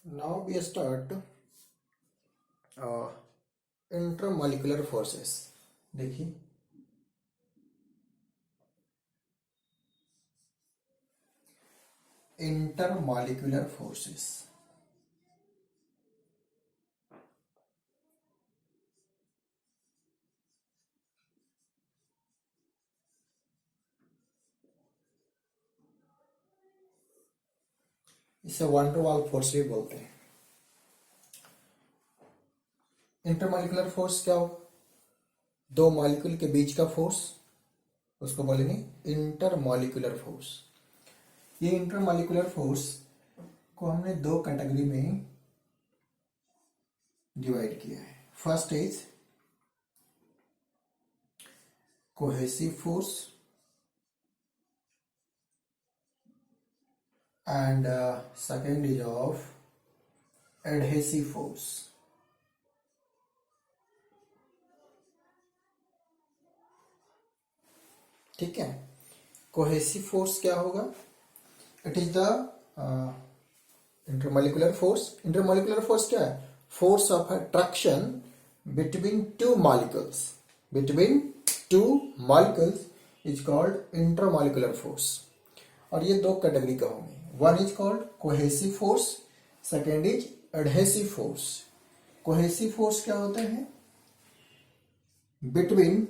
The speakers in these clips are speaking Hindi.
Now we start intermolecular forces. देखिए intermolecular forces. इसे वन टू वाल फोर्स भी बोलते हैं। इंटरमॉलिक्यूलर फोर्स क्या हो? दो मॉलिक्यूल के बीच का फोर्स, उसको बोलेंगे इंटरमॉलिक्यूलर फोर्स। ये इंटरमॉलिक्यूलर फोर्स को हमने दो कैटेगरी में डिवाइड किया है। First is cohesive force and second is of adhesive force. ठीक है, कोहेसिव फोर्स क्या होगा? It is the intermolecular force. Intermolecular force क्या है? Force of attraction between two molecules. Between two molecules is called intermolecular force. और ये दो कैटेगरी का होंगे। One is called cohesive force, second is adhesive force. Cohesive force क्या होता है? Between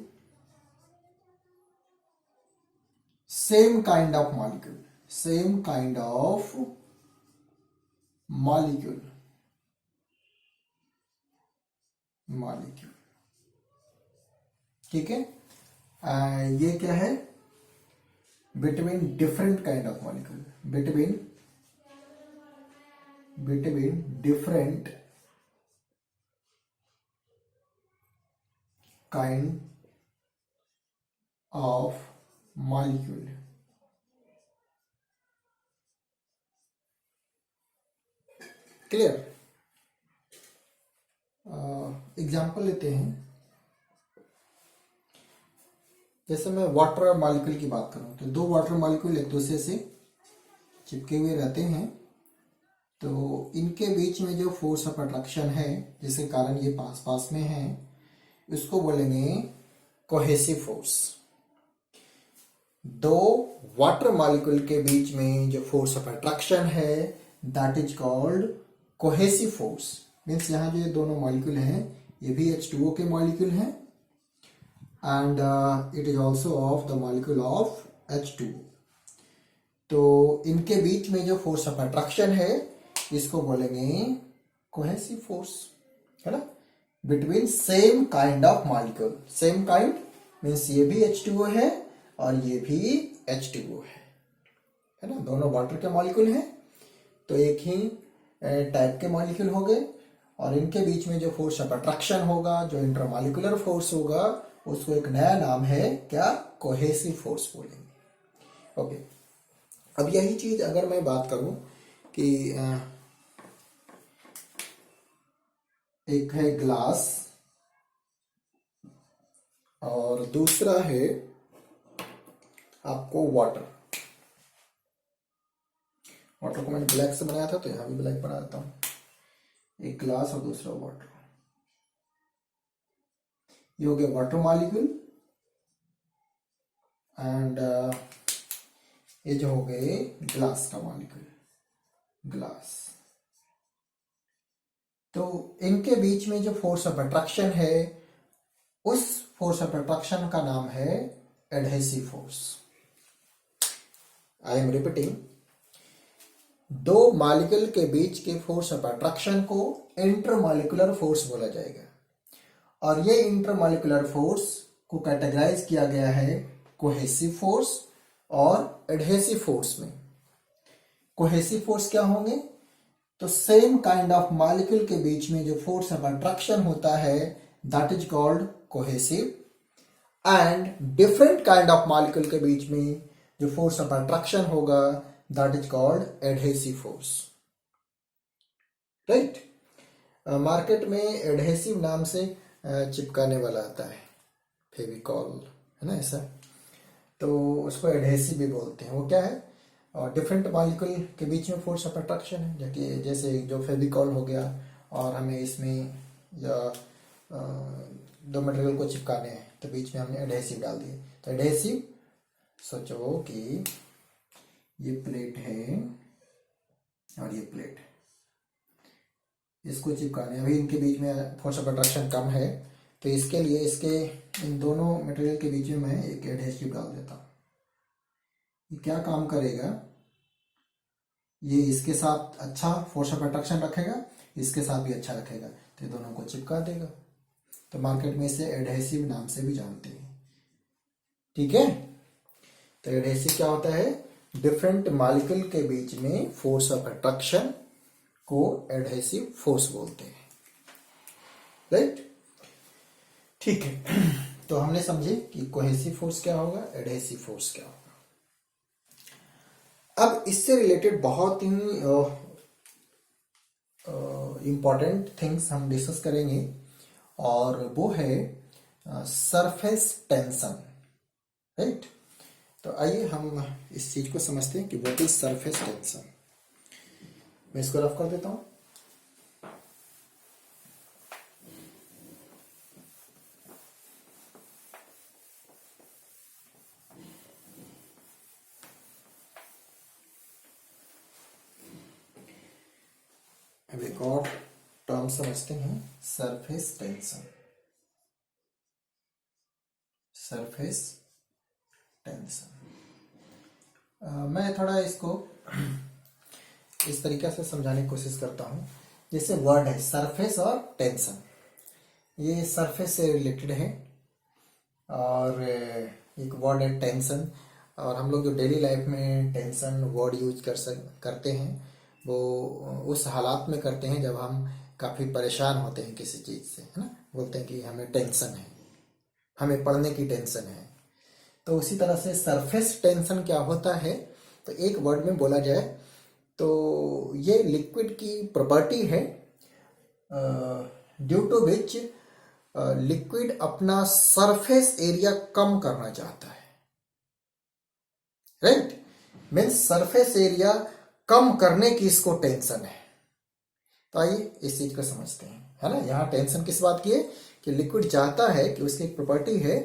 same kind of molecule, same kind of molecule, molecule. ठीक है, ये क्या है? between different kind of molecule, between different kind of molecule. Clear? Example लेते हैं। जैसे मैं वाटर मॉलिक्यूल की बात करूं तो दो वाटर मॉलिक्यूल एक दूसरे से चिपके हुए रहते हैं, तो इनके बीच में जो फोर्स ऑफ अट्रैक्शन है, जिसके कारण ये पास पास में है, इसको बोलेंगे कोहेसिव फोर्स। दो वाटर मॉलिक्यूल के बीच में जो फोर्स ऑफ अट्रैक्शन है, that is called cohesive force. Means यहाँ जो ये दोनों मॉलिक्यूल हैं, ये भी H2O के मॉलिक्यूल हैं and it is also of the molecule of H2O. तो इनके बीच में जो फोर्स ऑफ अट्रैक्शन है, इसको बोलेंगे कोहेसिव फोर्स, है ना? Between same kind of molecule. Same kind means ये भी H2O है और ये भी H2O है ना? दोनों वाटर के मॉलिक्यूल हैं, तो एक ही टाइप के मॉलिक्यूल हो गए, और इनके बीच में जो फोर्स ऑफ अट्रैक्शन होगा, जो इंटरमॉलिक्यूलर फोर्स होगा, उसको एक नया नाम है क्या? कोहेसिव फोर्स बोलेंगे। ओके, अब यही चीज अगर मैं बात करूं कि एक है ग्लास और दूसरा है आपको वाटर। वाटर को मैंने ब्लैक से बनाया था, तो यहां भी ब्लैक बना देता हूं। एक ग्लास और दूसरा वाटर। ये हो गया वाटर मॉलिक्यूल, एंड ये जो हो गए ग्लास का मॉलिक्यूल, ग्लास। तो इनके बीच में जो फोर्स ऑफ अट्रैक्शन है, उस फोर्स ऑफ अट्रैक्शन का नाम है adhesive force. I am repeating, दो मॉलिक्यूल के बीच के फोर्स ऑफ अट्रैक्शन को इंटरमॉलिक्यूलर फोर्स बोला जाएगा, और ये इंटरमॉलिक्यूलर फोर्स को कैटेगराइज किया गया है कोहेसिव फोर्स और एडहेसिव फोर्स में। कोहेसिव फोर्स क्या होंगे? तो सेम काइंड ऑफ मॉलिक्यूल के बीच में जो फोर्स ऑफ अट्रैक्शन होता है, that is called cohesive, and different kind of molecule के बीच में जो फोर्स ऑफ अट्रैक्शन होगा, that is called adhesive force. Right? Market में एडहेसिव नाम से चिपकाने वाला आता है, फेविकॉल, है ना, ऐसा, तो उसको एडहेसिव भी बोलते हैं। वो क्या है? और डिफरेंट मॉलिक्यूल के बीच में फोर्स ऑफ अट्रैक्शन है, जैसे जो फेविकॉल हो गया, और हमें इसमें या दो मटेरियल को चिपकाने हैं तो बीच में हमने एडहेसिव डाल दिए। तो एडहेसिव, सोचो कि ये प्लेट है और ये प्लेट, इसको चिपकाने, अभी इनके बीच में फोर्स ऑफ अट्रैक्शन कम है, तो इसके लिए इसके इन दोनों मटेरियल के बीच में मैं एक एडहेसिव डाल देता हूँ। ये क्या काम करेगा, ये इसके साथ अच्छा फोर्स ऑफ अट्रैक्शन रखेगा, इसके साथ भी अच्छा रखेगा, तो ये दोनों को चिपका देगा। तो मार्केट में इसे एडहेसिव नाम से भी जानते हैं। ठीक है, तो एडहेसिव क्या होता है, डिफरेंट मॉलिक्यूल के बीच में फोर्स ऑफ अट्रैक्शन को एडहेसिव फोर्स बोलते हैं। राइट, ठीक है। तो हमने समझे कि कोहेसिव फोर्स क्या होगा, एडहेसिव फोर्स क्या होगा। अब इससे रिलेटेड बहुत ही इंपॉर्टेंट थिंग्स हम डिस्कस करेंगे, और वो है सरफेस टेंशन। राइट, तो आइए हम इस चीज को समझते हैं कि व्हाट इज सरफेस टेंशन। मैं इसको रफ कर देता हूं। अब एक और टर्म समझते हैं, सरफेस टेंशन। सरफेस टेंशन, मैं थोड़ा इसको इस तरीके से समझाने की कोशिश करता हूँ। जैसे वर्ड है सरफेस और टेंशन, ये सरफेस से रिलेटेड है, और एक वर्ड है टेंशन। और हम लोग जो डेली लाइफ में टेंशन वर्ड यूज करते हैं, वो उस हालात में करते हैं जब हम काफ़ी परेशान होते हैं किसी चीज़ से, है ना। बोलते हैं कि हमें टेंशन है, हमें पढ़ने की टेंशन है। तो उसी तरह से सरफेस टेंशन क्या होता है, तो एक वर्ड में बोला जाए तो ये लिक्विड की प्रॉपर्टी है ड्यू टू विच लिक्विड अपना सरफेस एरिया कम करना चाहता है। राइट, मीन्स सरफेस एरिया कम करने की इसको टेंशन है। तो आइए इस चीज को समझते हैं, है ना। यहाँ टेंशन किस बात की है कि लिक्विड चाहता है कि उसकी एक प्रॉपर्टी है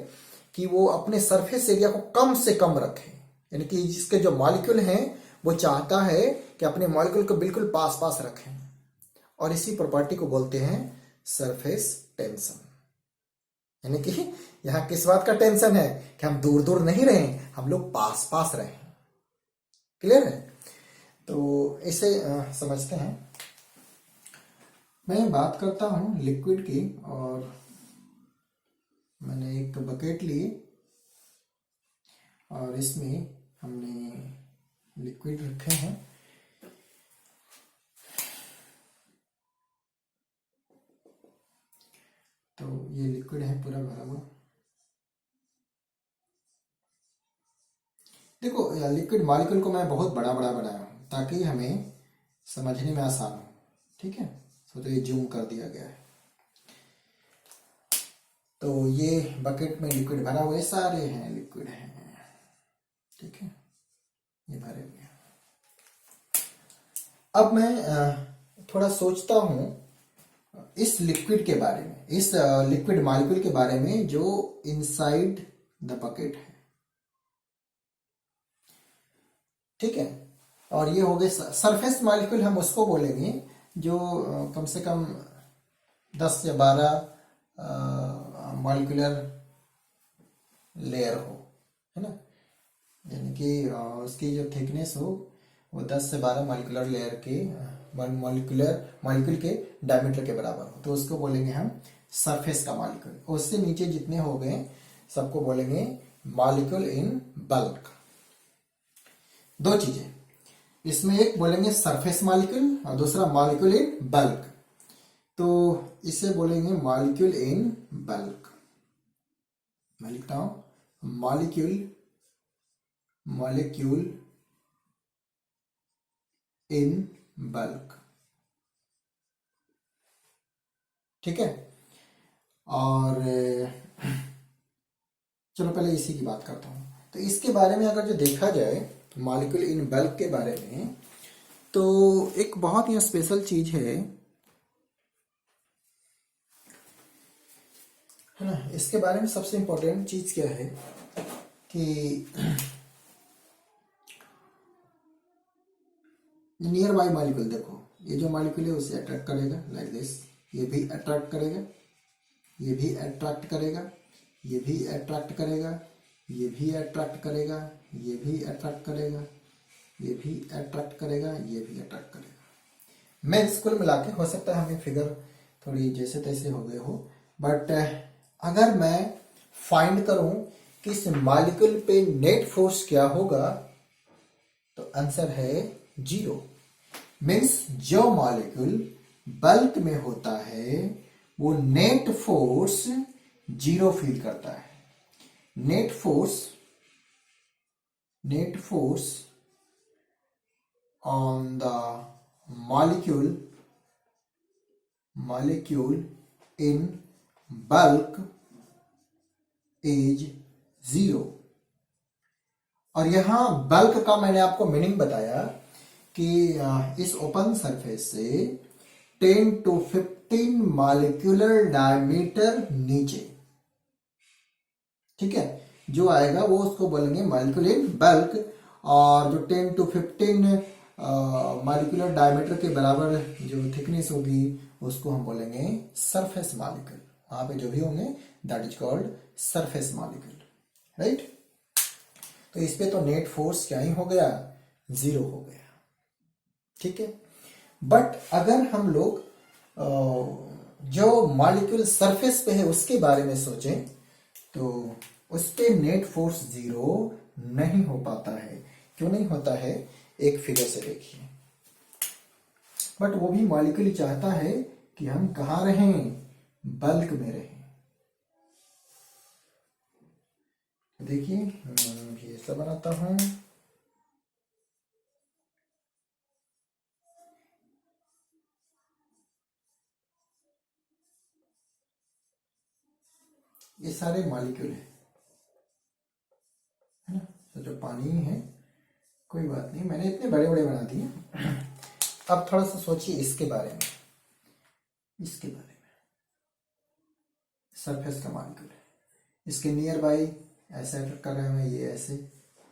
कि वो अपने सरफेस एरिया को कम से कम रखे, यानी कि जिसके जो मॉलिक्यूल हैं वो चाहता है कि अपने मॉलिक्यूल को बिल्कुल पास पास रखें, और इसी प्रॉपर्टी को बोलते हैं सरफेस टेंशन। यानी कि यहाँ किस बात का टेंशन है कि हम दूर दूर नहीं रहें, हम लोग पास पास रहें। क्लियर है, तो इसे समझते हैं। मैं बात करता हूं लिक्विड की, और मैंने एक बकेट ली और इसमें हमने लिक्विड रखे हैं। तो ये लिक्विड है पूरा भरा हुआ। देखो, लिक्विड मॉलिक्यूल को मैं बहुत बड़ा बड़ा बनाया हूं ताकि हमें समझने में आसान हो। ठीक है, तो ये जूम कर दिया गया है। तो ये बकेट में लिक्विड भरा हुआ है, सारे हैं लिक्विड हैं। ठीक है, ये भरे हुए हैं। अब मैं थोड़ा सोचता हूं इस लिक्विड के बारे में, इस लिक्विड मॉलिक्यूल के बारे में जो इनसाइड द बकेट है। ठीक है, और ये हो गए सरफेस मॉलिक्यूल, हम उसको बोलेंगे जो कम से कम 10 या 12 मॉलिक्यूलर लेयर हो, है ना। यानी कि उसकी जो थिकनेस हो वो 10 से 12 मॉलिक्यूलर लेयर के मॉलिक्यूल के डायमीटर के बराबर हो, तो उसको बोलेंगे हम सरफेस का मॉलिक्यूल। उससे नीचे जितने हो गए सबको बोलेंगे मॉलिक्यूल इन बल्क। दो चीजें इसमें, एक बोलेंगे सरफेस मॉलिक्यूल और दूसरा मॉलिक्यूल इन बल्क। तो इसे बोलेंगे मॉलिक्यूल इन बल्क। मैं लिखता हूं मॉलिक्यूल इन बल्क। ठीक है, और चलो पहले इसी की बात करता हूं। तो इसके बारे में अगर जो देखा जाए मॉलिक्यूल इन बल्क के बारे में, तो एक बहुत ही स्पेशल चीज है ना। इसके बारे में सबसे इंपॉर्टेंट चीज क्या है कि नियर बाय मॉलिक्यूल, देखो ये जो मॉलिक्यूल है उसे अट्रैक्ट करेगा लाइक दिस, ये भी अट्रैक्ट करेगा, ये भी अट्रैक्ट करेगा, ये भी अट्रैक्ट करेगा, ये भी अट्रैक्ट करेगा, ये भी अट्रैक्ट करेगा, ये भी अट्रैक्ट करेगा, ये भी अट्रैक्ट करेगा। मैं कुल मिला के, हो सकता है हमें फिगर थोड़ी जैसे तैसे हो गए हो, बट अगर मैं फाइंड करूं कि इस मॉलिक्यूल पे नेट फोर्स क्या होगा, तो आंसर है 0। मीन्स जो मॉलिक्यूल बल्क में होता है वो नेट फोर्स 0 फील करता है। Net force on the molecule in bulk is 0। और यहां बल्क का मैंने आपको मीनिंग बताया कि इस ओपन सरफेस से 10 to 15 मॉलिक्यूलर डायमीटर नीचे, ठीक है, जो आएगा वो उसको बोलेंगे मॉलिक्यूल इन बल्क। और जो 10 to 15 मॉलिक्यूलर डायमीटर के बराबर जो थिकनेस होगी उसको हम बोलेंगे सरफेस मॉलिक्यूल। वहां पे जो भी होंगे that is called surface molecule, right. तो इस पे तो नेट फोर्स क्या ही हो गया, 0 हो गया, ठीक है। बट अगर हम लोग जो मॉलिक्यूल सरफेस पे है उसके बारे में सोचें तो उस पे नेट फोर्स 0 नहीं हो पाता है। क्यों नहीं होता है, एक फिगर से देखिए। बट वो भी मॉलिक्यूल चाहता है कि हम कहां रहें, बल्क में रहें। देखिए ये सब बनाता हूं, ये सारे मॉलिक्यूल है ना। तो जो पानी है, कोई बात नहीं, मैंने इतने बड़े बड़े बना दिए। अब थोड़ा सा सोचिए इसके बारे में, सरफेस का मॉलिक्यूल है, इसके नियर बाई ऐसे अट्रैक्ट कर रहे होंगे, ये ऐसे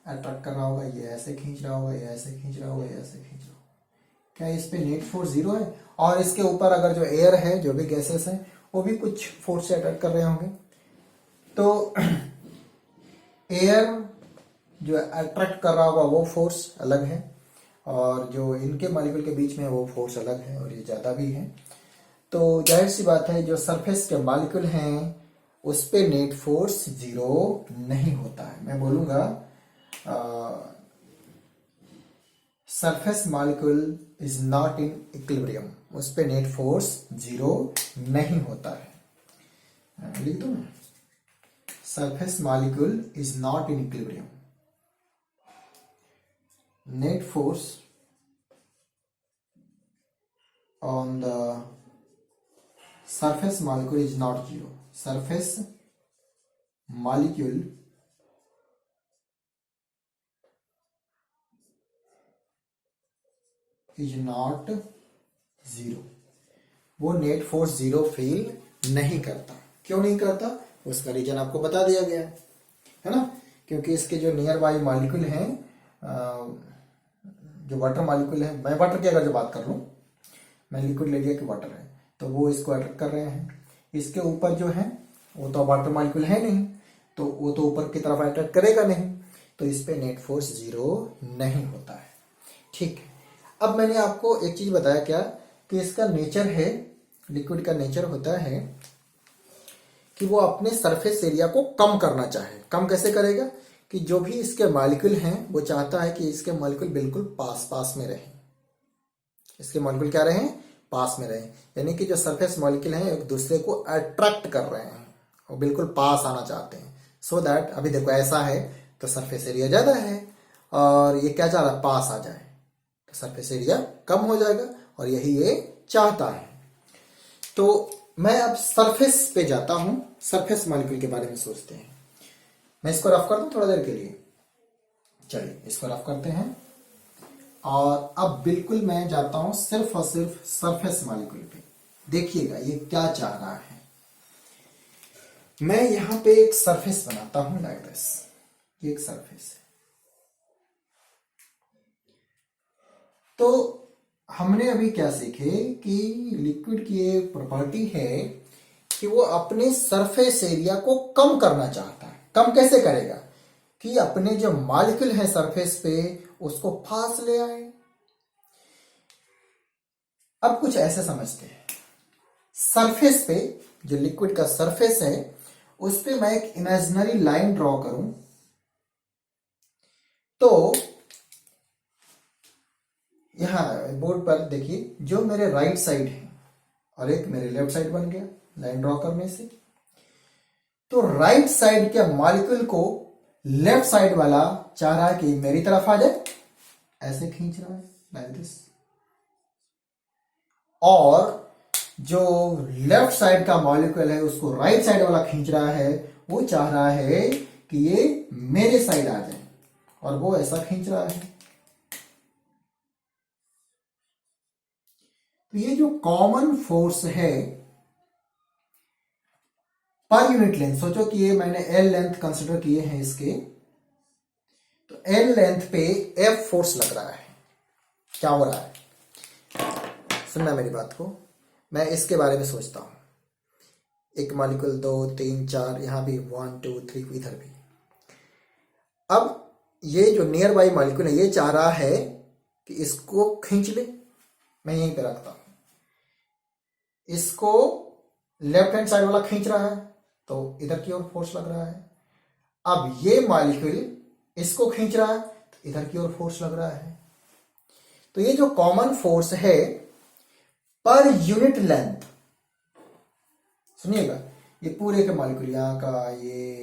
अट्रैक्ट कर रहा होगा, ये ऐसे खींच रहा होगा, ये ऐसे खींच रहा होगा, ये ऐसे खींच रहा होगा। क्या इस पे नेट फोर्स 0 है? और इसके ऊपर अगर जो एयर है, जो भी गैसेस हैं, वो भी कुछ फोर्स से अट्रैक्ट कर रहे होंगे। तो एयर जो अट्रैक्ट कर रहा होगा वो फोर्स अलग है, और जो इनके मॉलिक्यूल के बीच में है वो फोर्स अलग है, और ये ज्यादा भी है। तो जाहिर सी बात है जो सरफेस के मॉलिक्यूल हैं उस पे नेट फोर्स 0 नहीं होता है। मैं बोलूंगा surface molecule is not in equilibrium, उस पे नेट फोर्स 0 नहीं होता है। लिख दो, surface molecule is not in equilibrium, net force on the surface molecule is not 0. Surface molecule is not 0। वो नेट फोर्स 0 फील नहीं करता। क्यों नहीं करता, उसका रीजन आपको बता दिया गया है ना। क्योंकि इसके जो नियर बाई मॉलिक्यूल हैं, जो वाटर मॉलिक्यूल है, मैं वाटर की अगर जो बात कर लूं, मैं लिक्विड ले लिया कि वाटर है, तो वो इसको अट्रैक्ट कर रहे हैं। इसके ऊपर जो है वो तो वाटर मॉलिक्यूल है नहीं, तो वो तो ऊपर की तरफ अट्रैक्ट करेगा नहीं, तो इस पे नेट फोर्स 0 नहीं होता है, ठीक है। अब मैंने आपको एक चीज बताया क्या, कि इसका नेचर है, लिक्विड का नेचर होता है कि वो अपने सरफेस एरिया को कम करना चाहे। कम कैसे करेगा, कि जो भी इसके मॉलिक्यूल हैं वो चाहता है कि इसके मॉलिक्यूल बिल्कुल पास पास में रहें, इसके मॉलिक्यूल क्या रहे, पास में रहे। यानी कि जो सरफेस मॉलिक्यूल हैं एक दूसरे को अट्रैक्ट कर रहे हैं, वो बिल्कुल पास आना चाहते हैं। सो दैट अभी देखो ऐसा है तो सरफेस एरिया ज्यादा है, और ये क्या चाह रहा है, पास आ जाए, तो सरफेस एरिया कम हो जाएगा, और यही ये चाहता है। तो मैं अब सरफेस पे जाता हूं, सरफेस मॉलिक्यूल के बारे में सोचते हैं। मैं इसको रफ कर दूं थोड़ा देर के लिए। चलिए इसको रफ करते हैं। और अब बिल्कुल मैं जाता हूं सिर्फ और सिर्फ सरफेस मॉलिक्यूल पे। देखिएगा ये क्या चाह रहा है। मैं यहां पे एक सरफेस बनाता हूं लाइक दिस, ये एक सरफेस है। तो हमने अभी क्या सीखे कि लिक्विड की एक प्रॉपर्टी है कि वो अपने सरफेस एरिया को कम करना चाहता है। कम कैसे करेगा कि अपने जो मॉलिक्यूल है सरफेस पे उसको पास ले आए। अब कुछ ऐसे समझते हैं, सरफेस पे जो लिक्विड का सरफेस है उस पे मैं एक इमेजिनरी लाइन ड्रॉ करूं तो यहां बोर्ड पर देखिए जो मेरे राइट साइड है और एक मेरे लेफ्ट साइड बन गया लाइन ड्रॉ करने से। तो राइट साइड के मॉलिक्यूल को लेफ्ट साइड वाला चाह रहा है कि मेरी तरफ आ जाए, ऐसे खींच रहा है लाइक दिस। और जो लेफ्ट साइड का मॉलिक्यूल है उसको राइट साइड वाला खींच रहा है, वो चाह रहा है कि ये मेरे साइड आ जाए और वो ऐसा खींच रहा है। तो ये जो कॉमन फोर्स है पर यूनिट लेंथ, सोचो कि ये मैंने एल लेंथ कंसिडर किए हैं इसके, तो एल लेंथ पे एफ फोर्स लग रहा है। क्या हो रहा है, सुनना मेरी बात को, मैं इसके बारे में सोचता हूं। एक मॉलिक्यूल 2 3 4, यहां भी 1 2 3, इधर भी। अब ये जो नियर बाई मॉलिक्यूल है ये चाह रहा है कि इसको खींच ले, मैं यहीं पे रखता हूं। इसको लेफ्ट हैंड साइड वाला खींच रहा है तो इधर की ओर फोर्स लग रहा है। अब ये मॉलिक्यूल इसको खींच रहा है तो इधर की ओर फोर्स लग रहा है। तो ये जो कॉमन फोर्स है पर यूनिट लेंथ, सुनिएगा, ये पूरे के मॉलिक्यूल यहां का ये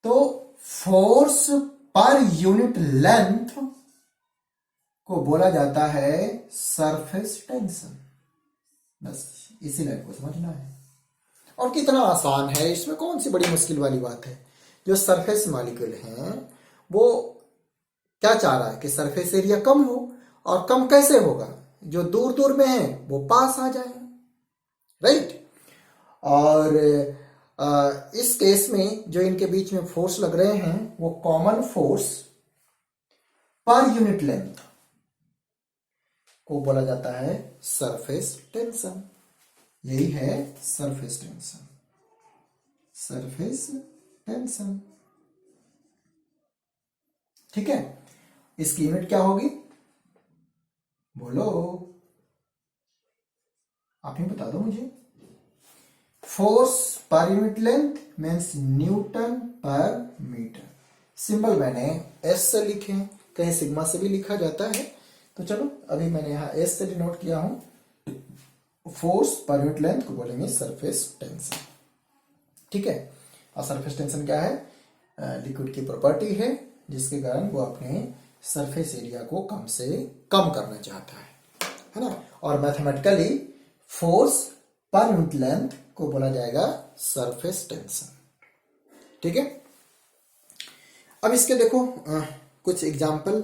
तो फोर्स पर यूनिट लेंथ को बोला जाता है सरफेस टेंशन। बस इसी लाइन को समझना है। और कितना आसान है, इसमें कौन सी बड़ी मुश्किल वाली बात है। जो सरफेस मॉलिक्यूल हैं वो क्या चाह रहा है कि सरफेस एरिया कम हो, और कम कैसे होगा, जो दूर दूर में है वो पास आ जाए, राइट। और इस केस में जो इनके बीच में फोर्स लग रहे हैं वो common force per unit length को बोला जाता है सरफेस टेंशन। यही है सरफेस टेंशन, सरफेस टेंशन, ठीक है। इसकी यूनिट क्या होगी, बोलो, आप ही बता दो मुझे। Force per unit length means Newton पर मीटर। सिंबल मैंने एस से लिखे हैं, कहीं सिग्मा से भी लिखा जाता है, तो चलो अभी मैंने यहां एस से डिनोट किया हूं। फोर्स पर यूनिट लेंथ को बोलेंगे सरफेस टेंशन, ठीक है। और सरफेस टेंशन क्या है, लिक्विड की प्रॉपर्टी है जिसके कारण वो अपने सरफेस एरिया को कम से कम करना चाहता है ना। और mathematically force per unit length को बोला जाएगा सरफेस टेंशन, ठीक है। अब इसके देखो कुछ एग्जाम्पल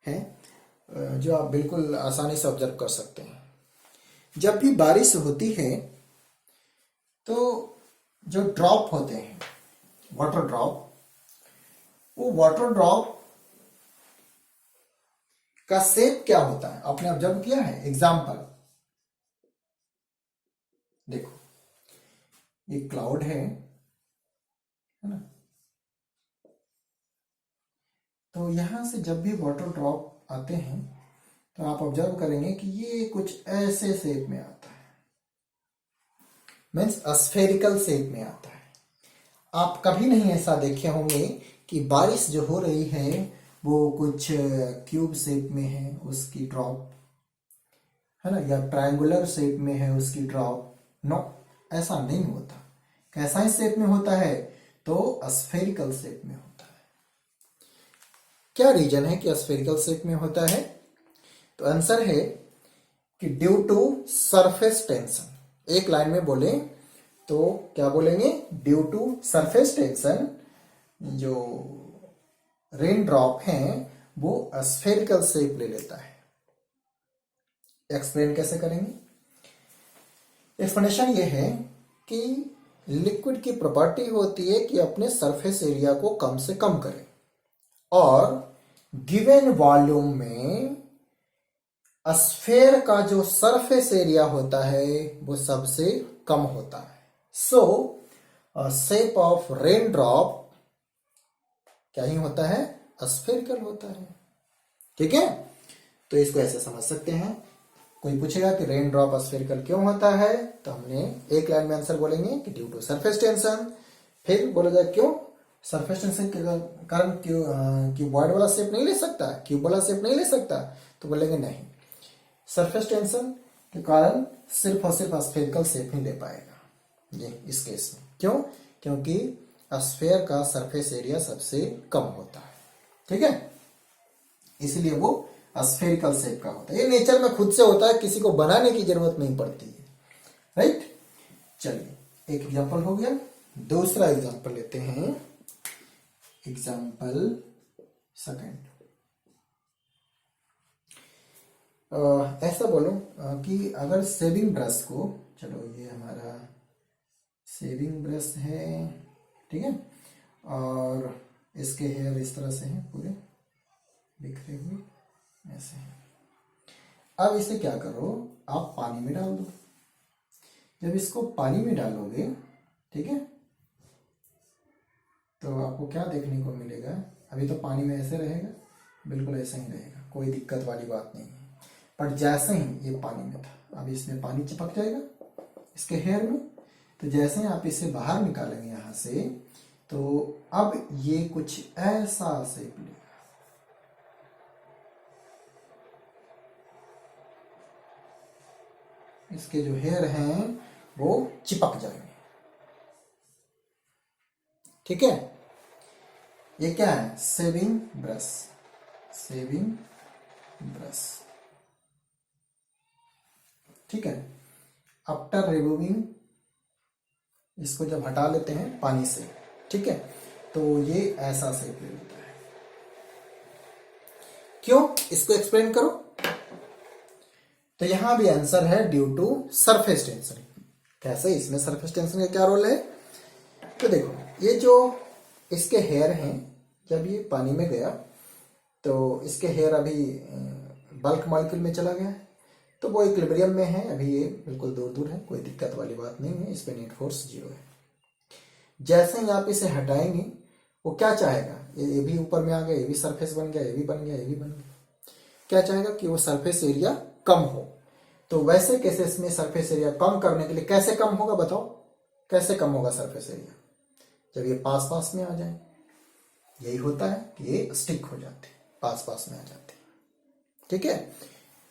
हैं जो आप बिल्कुल आसानी से ऑब्जर्व कर सकते हैं। जब भी बारिश होती है तो जो ड्रॉप होते हैं, वाटर ड्रॉप, वो वाटर ड्रॉप का शेप क्या होता है आपने ऑब्जर्व किया है। एग्जाम्पल देखो, ये क्लाउड है ना, तो यहां से जब भी वाटर ड्रॉप आते हैं तो आप ऑब्जर्व करेंगे कि ये कुछ ऐसे शेप में आता है, मीन्स स्फेरिकल शेप में आता है। आप कभी नहीं ऐसा देखे होंगे कि बारिश जो हो रही है वो कुछ क्यूब शेप में है उसकी ड्रॉप, है ना, या ट्रायंगुलर शेप में है उसकी ड्रॉप। नो, ऐसा नहीं होता। कैसा ही शेप में होता है, तो स्फेरिकल शेप में होता है। क्या रीजन है कि स्फेरिकल शेप में होता है, तो आंसर है कि ड्यू टू सरफेस टेंशन। एक लाइन में बोले तो क्या बोलेंगे, ड्यू टू सरफेस टेंशन जो रेन ड्रॉप है वो स्फेरिकल शेप ले लेता है। एक्सप्लेन कैसे करेंगे? एक्सप्लेनेशन ये है कि लिक्विड की प्रॉपर्टी होती है कि अपने सरफेस एरिया को कम से कम करे और गिवन वॉल्यूम में स्फेयर का जो सरफेस एरिया होता है वो सबसे कम होता है। सो शेप ऑफ रेन ड्रॉप क्या ही होता है, स्फेरिकल होता है। ठीक है, तो इसको ऐसे समझ सकते हैं। कोई पूछेगा कि रेन ड्रॉप स्फेरिकल क्यों होता है, तो हमने एक लाइन में आंसर बोलेंगे कि ड्यू टू सरफेस टेंशन। फिर बोला जाए क्यों, सरफेस टेंशन के कारण क्यूबॉइड वाला शेप नहीं ले सकता, क्यूब वाला शेप नहीं ले सकता, तो बोलेंगे नहीं, सरफेस टेंशन के कारण सिर्फ और सिर्फ स्फेरिकल शेप ही ले पाएगा ये इस केस में। क्यों? क्योंकि स्फेयर का सरफेस एरिया सबसे कम होता है। ठीक है, इसलिए वो स्फेरिकल शेप का होता है। ये नेचर में खुद से होता है, किसी को बनाने की जरूरत नहीं पड़ती है। राइट, चलिए एक एग्जांपल हो गया। दूसरा एग्जांपल लेते हैं, एग्जांपल सेकंड। ऐसा बोलो कि अगर शेविंग ब्रश को, चलो ये हमारा शेविंग ब्रश है, ठीक है, और इसके हेयर इस तरह से हैं पूरे बिखरे हुए ऐसे हैं। अब इसे क्या करो, आप पानी में डाल दो। जब इसको पानी में डालोगे, ठीक है, तो आपको क्या देखने को मिलेगा, अभी तो पानी में ऐसे रहेगा, बिल्कुल ऐसे ही रहेगा, कोई दिक्कत वाली बात नहीं है। पर जैसे ही ये पानी में था, अब इसमें पानी चिपक जाएगा इसके हेयर में, तो जैसे ही आप इसे बाहर निकालेंगे यहां से, तो अब ये कुछ ऐसा शेप लेगा। इसके जो हेयर हैं वो चिपक जाएंगे। ठीक है, ये क्या है, शेविंग ब्रश, शेविंग ब्रश। ठीक है, आफ्टर रिमूविंग, इसको जब हटा लेते हैं पानी से, ठीक है, तो ये ऐसा शेप ले लेता है। क्यों, इसको एक्सप्लेन करो। तो यहां भी आंसर है ड्यू टू सरफेस टेंशन। कैसे, इसमें सरफेस टेंशन का क्या रोल है? तो देखो, ये जो इसके हेयर हैं, जब ये पानी में गया तो इसके हेयर अभी बल्क मॉलिक्यूल में चला गया है, तो वो इक्विलिब्रियम में है, अभी ये बिल्कुल दूर दूर है, कोई दिक्कत वाली बात नहीं है, इस पे नेट फोर्स 0 है। जैसे ही आप इसे हटाएंगे, वो क्या चाहेगा, ये भी ऊपर में आ गया, ये भी सरफेस बन गया, ये भी बन गया, ये भी बन गया, क्या चाहेगा कि वो सरफेस एरिया कम हो। तो वैसे केसेस में सरफेस एरिया कम करने के लिए कैसे कम होगा, बताओ कैसे कम होगा सरफेस एरिया? जब ये पास पास में आ जाए, यही होता है कि ये स्टिक हो जाते, पास पास में आ जाते। ठीक है,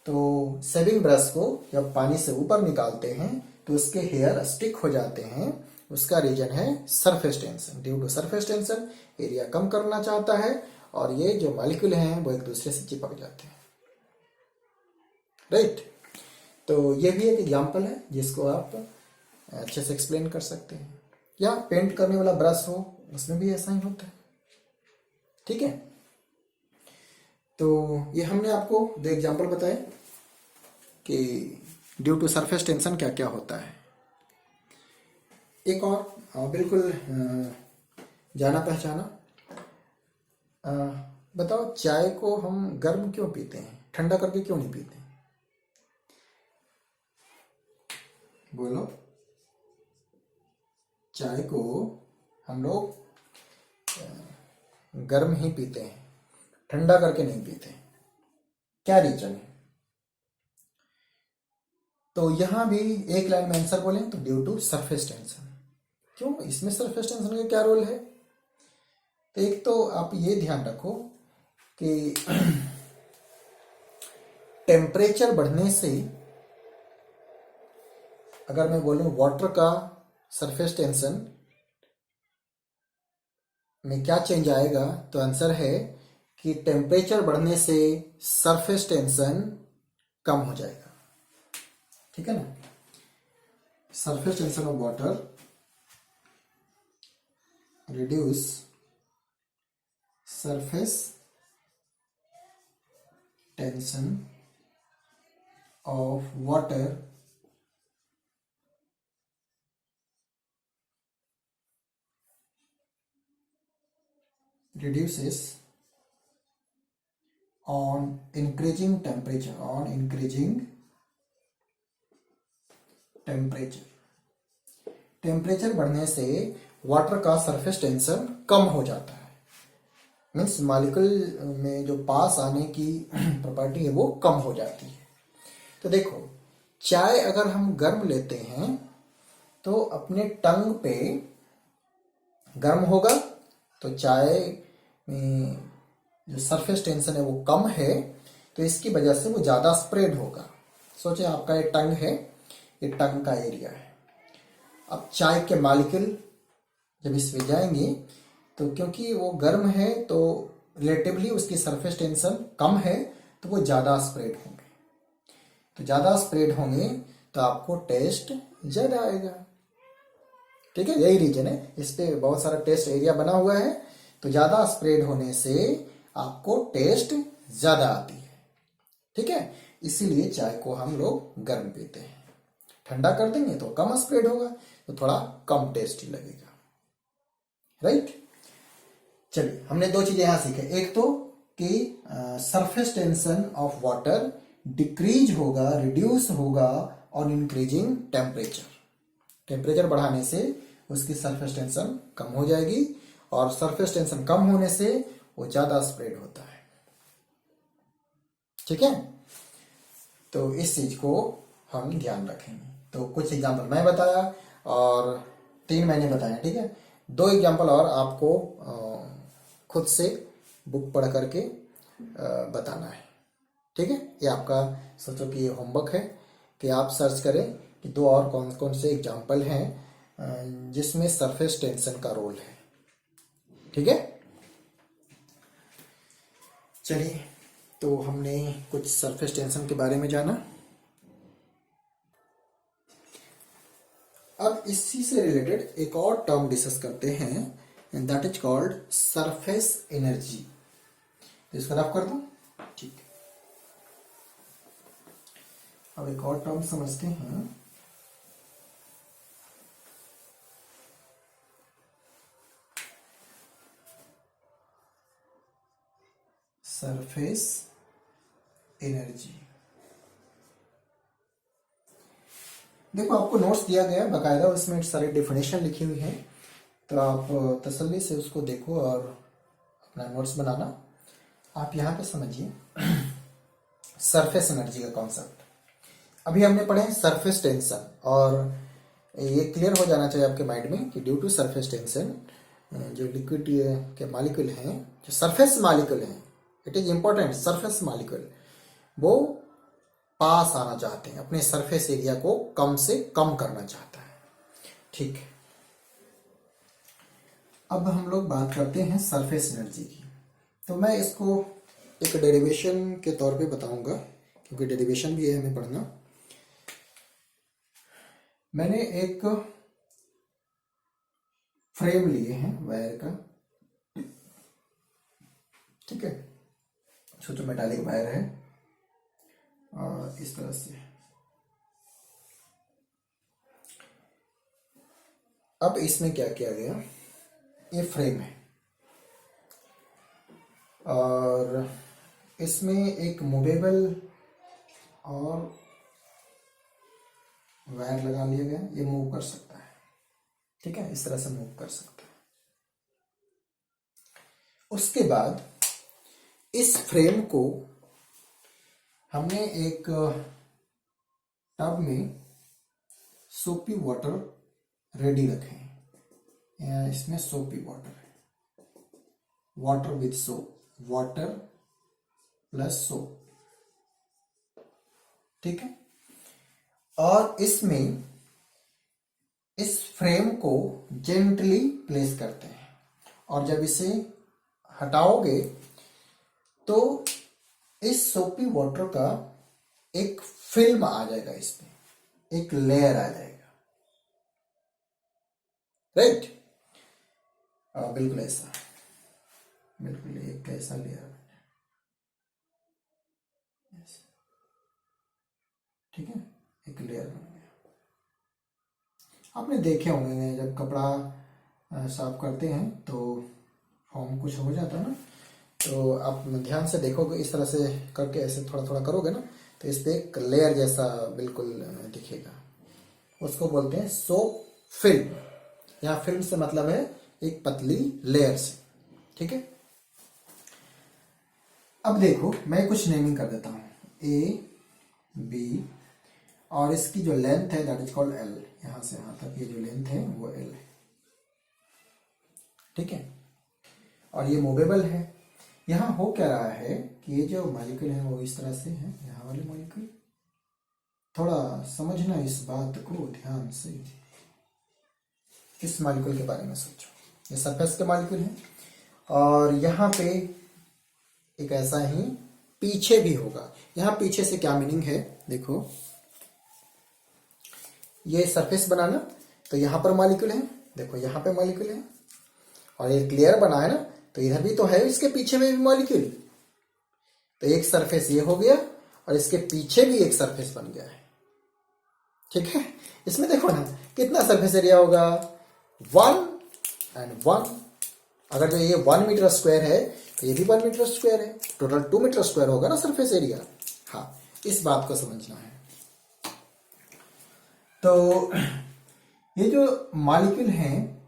तो शेविंग ब्रश को जब पानी से ऊपर निकालते हैं तो उसके हेयर स्टिक हो जाते हैं, उसका रीजन है surface tension. Due to surface tension area कम करना चाहता है और ये जो मॉलिक्यूल हैं वो एक दूसरे से चिपक जाते हैं। राइट, तो ये भी एक एग्जांपल है जिसको आप अच्छे से एक्सप्लेन कर सकते हैं। या पेंट करने वाला ब्रश हो, उसमें भी ऐसा ही होता है। ठीक है, तो ये हमने आपको दो एग्जांपल बताए कि ड्यू टू सरफेस टेंशन क्या क्या होता है। एक और बिल्कुल जाना पहचाना, बताओ चाय को हम गर्म क्यों पीते हैं, ठंडा करके क्यों नहीं पीते? बोलो, चाय को हम लोग गर्म ही पीते हैं, ठंडा करके नहीं पीते, क्या रीजन है? तो यहां भी एक लाइन में आंसर बोलें तो ड्यू टू सरफेस टेंशन। क्यों, इसमें सरफेस टेंशन का क्या रोल है? तो एक तो आप ये ध्यान रखो कि टेम्परेचर बढ़ने से, अगर मैं बोलूं वाटर का सरफेस टेंशन में क्या चेंज आएगा, तो आंसर है कि टेम्परेचर बढ़ने से सरफेस टेंशन कम हो जाएगा। ठीक है ना, surface tension of water reduce surface tension of water reduces on increasing temperature temperature बढ़ने से वाटर का सरफेस टेंशन कम हो जाता है। मीन्स मॉलिक्यूल में जो पास आने की प्रॉपर्टी है वो कम हो जाती है। तो देखो, चाय अगर हम गर्म लेते हैं तो अपने टंग पे गर्म होगा, तो चाय में जो सरफेस टेंशन है वो कम है, तो इसकी वजह से वो ज़्यादा स्प्रेड होगा। सोचे आपका ये टंग है, ये टंग का एरिया है। अब चाय के मॉलिक्यूल जब इसमें जाएंगे तो क्योंकि वो गर्म है तो रिलेटिवली उसकी सरफेस टेंशन कम है, तो वो ज़्यादा स्प्रेड होंगे। तो ज़्यादा स्प्रेड होंगे तो आपको टेस्ट ज़्यादा आएगा। ठीक है, यही रीजन है। इस पे बहुत सारा टेस्ट एरिया बना हुआ है, तो ज़्यादा स्प्रेड होने से आपको टेस्ट ज़्यादा आती है। ठीक है, इसीलिए चाय को हम लोग गर्म पीते हैं। ठंडा कर देंगे तो कम स्प्रेड होगा, तो थोड़ा कम टेस्टी लगेगा। राइट, चलिए हमने दो चीजें यहां सीखे। एक तो कि surface tension of water decrease होगा, रिड्यूस होगा ऑन इंक्रीजिंग टेम्परेचर। टेम्परेचर बढ़ाने से उसकी सरफेस टेंशन कम हो जाएगी, और सरफेस टेंशन कम होने से वो ज्यादा स्प्रेड होता है। ठीक है, तो इस चीज को हम ध्यान रखेंगे। तो कुछ एग्जांपल मैं बताया और 3 मैंने बताया। ठीक है, 2 एग्जांपल और आपको खुद से बुक पढ़ करके बताना है। ठीक है, ये आपका सोचो कि ये होमवर्क है कि आप सर्च करें कि 2 और कौन कौन से एग्जांपल हैं जिसमें सरफेस टेंशन का रोल है। ठीक है, चलिए, तो हमने कुछ सरफेस टेंशन के बारे में जाना। अब इसी से रिलेटेड एक और टर्म डिस्कस करते हैं, and that is called surface energy. इसको रफ कर दूं? ठीक है, अब एक और टर्म समझते हैं। Surface energy. देखो, आपको नोट्स दिया गया है बाकायदा, उसमें सारी डेफिनेशन लिखी हुई है, तो आप तसल्ली से उसको देखो और अपना नोट्स बनाना। आप यहाँ पे समझिए सरफेस एनर्जी का कॉन्सेप्ट। अभी हमने पढ़े सरफेस टेंशन, और ये क्लियर हो जाना चाहिए आपके माइंड में कि ड्यू टू सरफेस टेंशन जो लिक्विड के मॉलिक्यूल हैं, जो सरफेस मॉलिक्यूल हैं, it is important, surface molecule वो पास आना चाहते हैं, अपने सरफेस एरिया को कम से कम करना चाहता है। ठीक है, अब हम लोग बात करते हैं सरफेस एनर्जी की। तो मैं इसको एक डेरिवेशन के तौर पे बताऊंगा, क्योंकि डेरिवेशन भी है हमें पढ़ना। मैंने एक फ्रेम लिए हैं वायर का। ठीक है, सोचो मेटालिक वायर है और इस तरह से। अब इसमें क्या किया गया, ये फ्रेम है और इसमें एक मूवेबल और वायर लगा लिया गया। ये मूव कर सकता है। ठीक है, इस तरह से मूव कर सकता है। उसके बाद इस फ्रेम को हमने एक टब में सोपी वाटर रेडी रखे हैं। इसमें सोपी वाटर है, water with soap, water plus soap. ठीक है, और इसमें इस फ्रेम को जेंटली प्लेस करते हैं, और जब इसे हटाओगे तो इस सोपी वाटर का एक फिल्म आ जाएगा, इसमें एक लेयर आ जाएगा। राइट, बिल्कुल ऐसा, बिल्कुल एक ऐसा लेयर, ठीक है, एक लेयर बन गया। आपने देखे होंगे जब कपड़ा साफ करते हैं तो फॉर्म कुछ हो जाता है ना, तो आप ध्यान से देखोगे इस तरह से करके ऐसे थोड़ा थोड़ा करोगे ना, तो इस पे एक लेयर जैसा बिल्कुल दिखेगा। उसको बोलते हैं सोप फिल्म। यहाँ फिल्म से मतलब है एक पतली लेयर से, ठीक है। अब देखो मैं कुछ नेमिंग कर देता हूँ, ए बी, और इसकी जो लेंथ है दैट इज कॉल्ड एल। यहां से यहां तक ये जो लेंथ है वो एल है, ठीक है। और ये मूवेबल है। यहाँ हो क्या रहा है कि ये जो मॉलिक्यूल है वो इस तरह से है, यहाँ वाले मॉलिक्यूल। थोड़ा समझना इस बात को ध्यान से, इस मॉलिक्यूल के बारे में सोचो। ये सरफेस के मॉलिक्यूल है, और यहाँ पे एक ऐसा ही पीछे भी होगा। यहाँ पीछे से क्या मीनिंग है देखो, ये सरफेस बनाना, तो यहाँ पर मॉलिक्यूल है, देखो यहाँ पे मॉलिक्यूल है, और एक लेयर बना है ना, तो इधर भी तो है, इसके पीछे में भी मॉलिक्यूल। तो एक सरफेस ये हो गया, और इसके पीछे भी एक सरफेस बन गया है, ठीक है। इसमें देखो ना कितना सरफेस एरिया होगा, 1 and 1। अगर जो ये 1 मीटर स्क्वायर है तो ये भी 1 मीटर स्क्वायर है, टोटल 2 मीटर स्क्वायर होगा ना सरफेस एरिया। हाँ, इस बात को समझना है। तो ये जो मॉलिक्यूल हैं,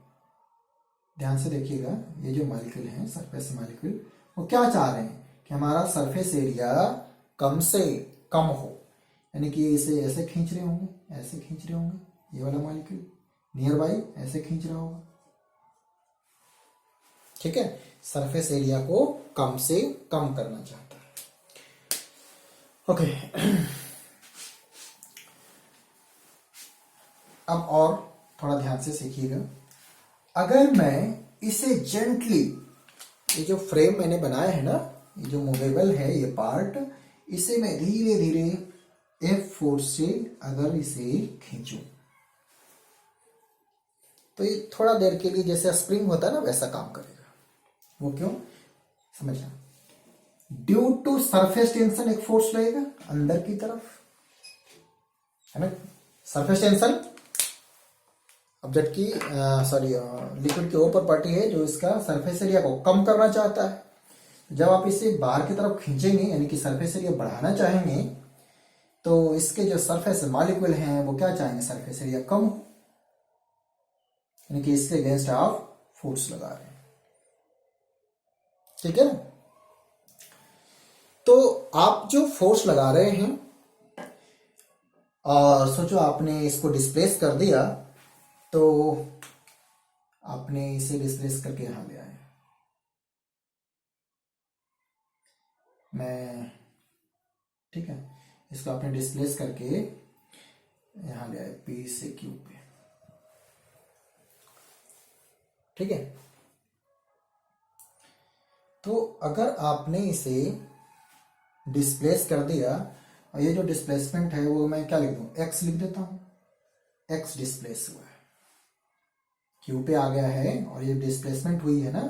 ध्यान से देखिएगा, ये जो मॉलिक्यूल हैं सरफेस मॉलिक्यूल, वो क्या चाह रहे हैं कि हमारा सरफेस एरिया कम से कम हो, यानी कि इसे ऐसे खींच रहे होंगे, ऐसे खींच रहे होंगे, ये वाला मॉलिक्यूल नियर बाई ऐसे खींच रहा होगा, ठीक है। सरफेस एरिया को कम से कम करना चाहता है, ओके। अब और थोड़ा ध्यान से सीखिएगा। अगर मैं इसे जेंटली, ये जो फ्रेम मैंने बनाया है ना, ये जो मूवेबल है ये पार्ट, इसे मैं धीरे धीरे F फोर्स से अगर इसे खींचूं, तो ये थोड़ा देर के लिए जैसे स्प्रिंग होता है ना वैसा काम करेगा। वो क्यों, समझना। ड्यू टू सरफेस टेंशन एक फोर्स लगेगा अंदर की तरफ, है ना। सरफेस टेंशन ऑब्जेक्ट की लिक्विड की वो प्रॉपर्टी है जो इसका सरफेस एरिया को कम करना चाहता है। जब आप इसे बाहर की तरफ खींचेंगे, यानी कि सरफेस एरिया बढ़ाना चाहेंगे, तो इसके जो सरफेस मॉलिक्यूल हैं वो क्या चाहेंगे, सरफेस एरिया कम हो, यानी कि इसके अगेंस्ट आप फोर्स लगा रहे हैं, ठीक है ना। तो आप जो फोर्स लगा रहे हैं, और सोचो आपने इसको डिस्प्लेस कर दिया, तो आपने इसे डिस्प्लेस करके यहां ले आए, मैं, ठीक है, इसको आपने डिस्प्लेस करके यहां ले आए पी से क्यू पे, ठीक है। तो अगर आपने इसे डिस्प्लेस कर दिया, और ये जो डिस्प्लेसमेंट है वो मैं क्या लिख दूं, एक्स लिख देता हूं, एक्स डिस्प्लेस हुआ है, क्यू पे आ गया है, और ये डिस्प्लेसमेंट हुई है ना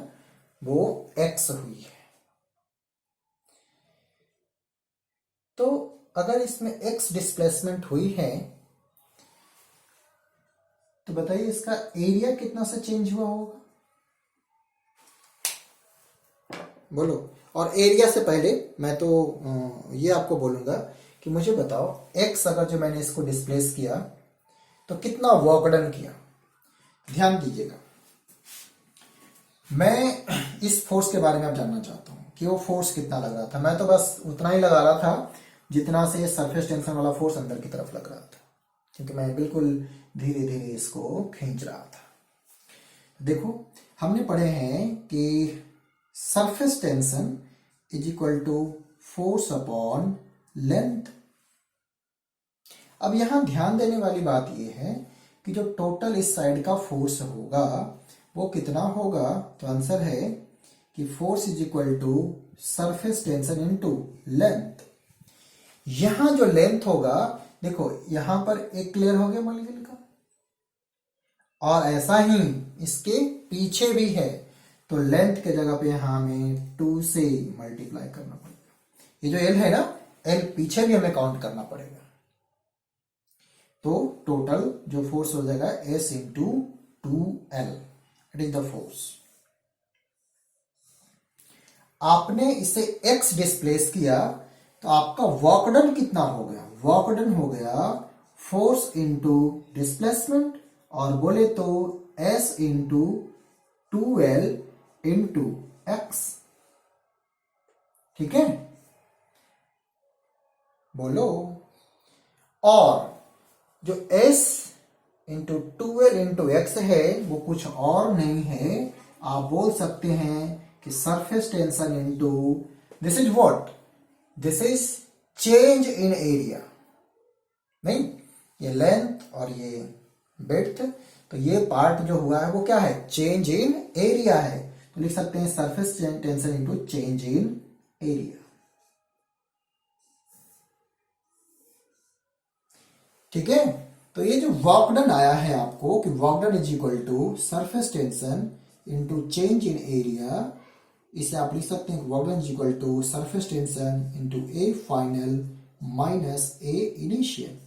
वो एक्स हुई है। तो अगर इसमें एक्स डिस्प्लेसमेंट हुई है, तो बताइए इसका एरिया कितना सा चेंज हुआ होगा, बोलो। और एरिया से पहले मैं तो ये आपको बोलूंगा कि मुझे बताओ, एक्स अगर जो मैंने इसको डिस्प्लेस किया तो कितना वर्क डन किया। ध्यान दीजिएगा, मैं इस फोर्स के बारे में अब जानना चाहता हूं कि वो फोर्स कितना लग रहा था। मैं तो बस उतना ही लगा रहा था जितना से सरफेस टेंशन वाला फोर्स अंदर की तरफ लग रहा था, क्योंकि मैं बिल्कुल धीरे धीरे इसको खींच रहा था। देखो हमने पढ़े हैं कि surface tension is equal to force upon length. अब यहां ध्यान देने वाली बात यह है कि जो टोटल इस साइड का फोर्स होगा वो कितना होगा, तो आंसर है कि force is equal to surface tension into length. यहां जो लेंथ होगा, देखो यहां पर एक लेयर हो गया मॉलिक्यूल का, और ऐसा ही इसके पीछे भी है, तो लेंथ के जगह पे यहां हमें 2 से मल्टीप्लाई करना पड़ेगा। ये जो एल है ना, एल पीछे भी हमें काउंट करना पड़ेगा। तो टोटल जो फोर्स हो जाएगा S into 2L, it is the force. आपने इसे x डिस्प्लेस किया तो आपका वर्क डन कितना हो गया? वर्क डन हो गया फोर्स इंटू डिस्प्लेसमेंट, और बोले तो S into 2L into x। ठीक है, बोलो। और जो S into 2L into x है वो कुछ और नहीं है, आप बोल सकते हैं कि surface tension into, this is what, this is change in area. नहीं, ये लेंथ और ये विड्थ, तो ये पार्ट जो हुआ है वो क्या है? चेंज इन एरिया है। तो लिख सकते हैं surface tension into change in area. ठीक है, तो ये जो वर्क डन आया है आपको कि work done is equal to surface tension into change in area, इसे आप लिख सकते हैं work done is equal to surface tension into A final minus A initial.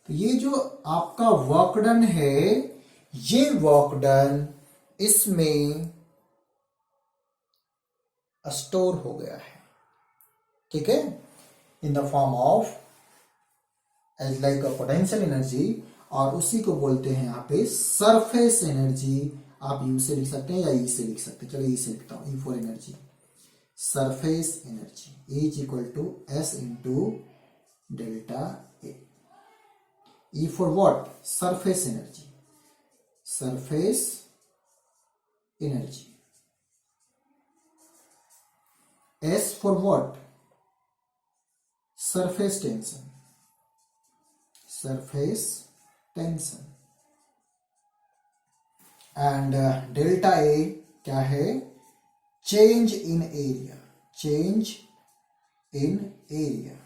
तो ये जो आपका वर्क डन है, ये वर्क डन इसमें स्टोर हो गया है। ठीक है, in the form of as like a potential energy, और उसी को बोलते हैं यहाँ पे सरफेस एनर्जी। आप यू से लिख सकते हैं या ई से लिख सकते हैं। चलो ई से लिखता हूं, E for energy. Surface energy is equal to S into delta A. E for what? Surface energy. Surface energy. S for what? Surface tension. Surface tension. And delta A क्या है? Change in area. Change in area.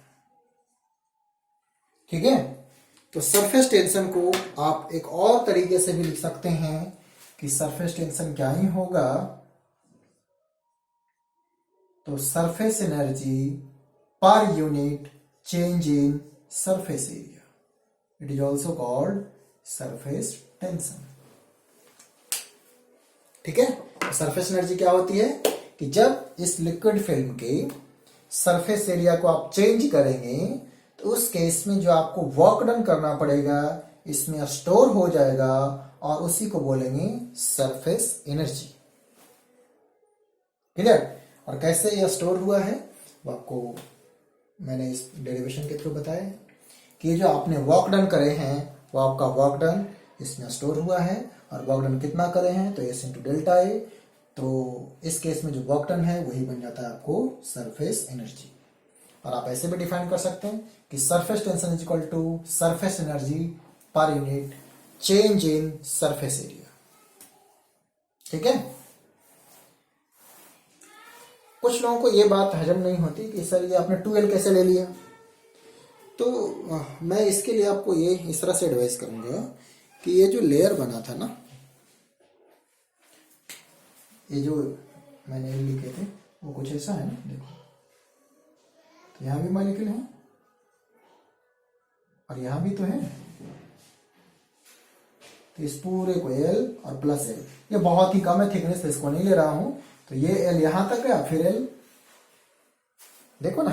ठीक है, तो सरफेस टेंशन को आप एक और तरीके से भी लिख सकते हैं कि सरफेस टेंशन क्या ही होगा, तो surface energy per unit change in surface area, it is also called surface tension. ठीक है, सरफेस एनर्जी क्या होती है कि जब इस लिक्विड फिल्म के सरफेस एरिया को आप चेंज करेंगे तो उस केस में जो आपको वर्क डन करना पड़ेगा इसमें स्टोर हो जाएगा, और उसी को बोलेंगे सरफेस एनर्जी। क्लियर? और कैसे यह स्टोर हुआ है वो आपको मैंने इस डेरिवेशन के थ्रू बताया कि जो आपने वर्क डन करे हैं वो आपका वर्क डन इसमें स्टोर हुआ है, और वर्क डन कितना करे हैं तो एस इंटू डेल्टा ए। तो इस केस में जो वर्क डन है वही बन जाता है आपको सरफेस एनर्जी। और आप ऐसे भी डिफाइन कर सकते हैं कि surface tension is equal to surface energy per unit change in surface area. ठीक है, कुछ लोगों को ये बात हजम नहीं होती कि सर ये आपने 2L कैसे ले लिया। तो मैं इसके लिए आपको ये इस तरह से एडवाइस करूंगा कि ये जो लेयर बना था ना, ये जो मैंने लिखे थे वो कुछ ऐसा है ना, देखो तो यहां भी मॉलिक्यूल है और यहां भी तो है। तो इस पूरे को L और प्लस L, ये बहुत ही कम है थिकनेस, तो इसको नहीं ले रहा हूं। तो ये L यहां तक गया, फिर L देखो ना,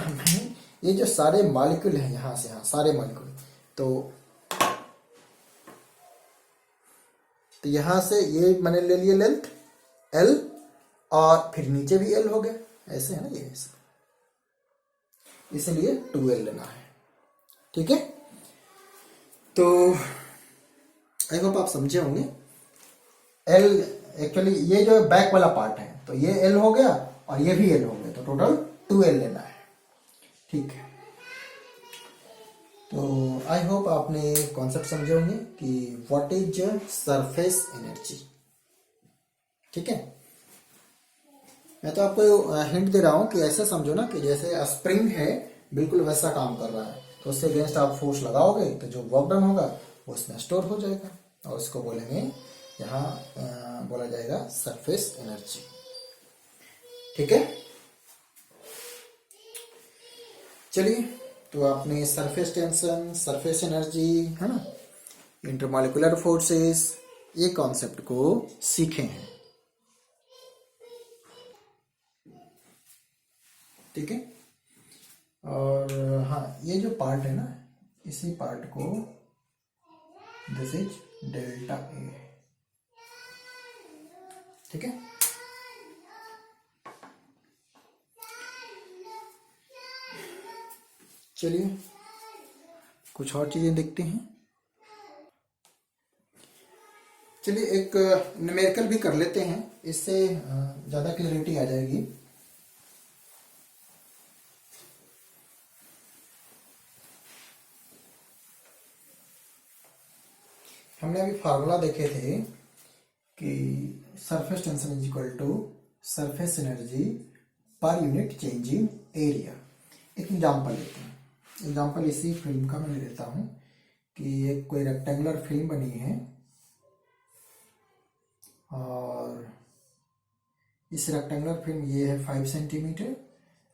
ये जो सारे मॉलिक्यूल हैं यहां से यहां सारे मॉलिक्यूल, तो यहां से ये मैंने ले लिए लेंथ L, और फिर नीचे भी L हो गया, ऐसे है ना ये, इसलिए 2L लेना है। ठीक है, तो आई होप आप समझे होंगे। L एक्चुअली ये जो बैक वाला पार्ट है, तो ये L हो गया और ये भी L हो गया, तो टोटल 2L लेना है। ठीक है, तो आई होप आपने कॉन्सेप्ट समझे होंगे कि व्हाट इज सरफेस एनर्जी। ठीक है, मैं तो आपको हिंट दे रहा हूं कि ऐसे समझो ना कि जैसे स्प्रिंग है बिल्कुल वैसा काम कर रहा है, तो उससे अगेंस्ट आप फोर्स लगाओगे तो जो वर्क डन होगा वो उसमें स्टोर हो जाएगा, और उसको बोलेंगे यहाँ बोला जाएगा सरफेस एनर्जी। ठीक है, चलिए, तो आपने सरफेस टेंशन, सरफेस एनर्जी, है ना, इंटरमॉलिक्यूलर फोर्सेस, ये कॉन्सेप्ट को सीखे हैं। ठीक है, और हाँ, ये जो पार्ट है ना, इसी पार्ट को दिस इज डेल्टा ए। ठीक है, चलिए कुछ और चीजें देखते हैं। चलिए एक न्यूमेरिकल भी कर लेते हैं, इससे ज्यादा क्लैरिटी आ जाएगी। हमने अभी फार्मूला देखे थे कि surface tension is equal to surface energy per unit change in area. एक एग्जांपल लेते हैं, एग्जांपल इसी फिल्म का मैं लेता हूं कि एक कोई रेक्टेंगुलर फिल्म बनी है और इस रेक्टेंगुलर फिल्म ये है 5 centimetre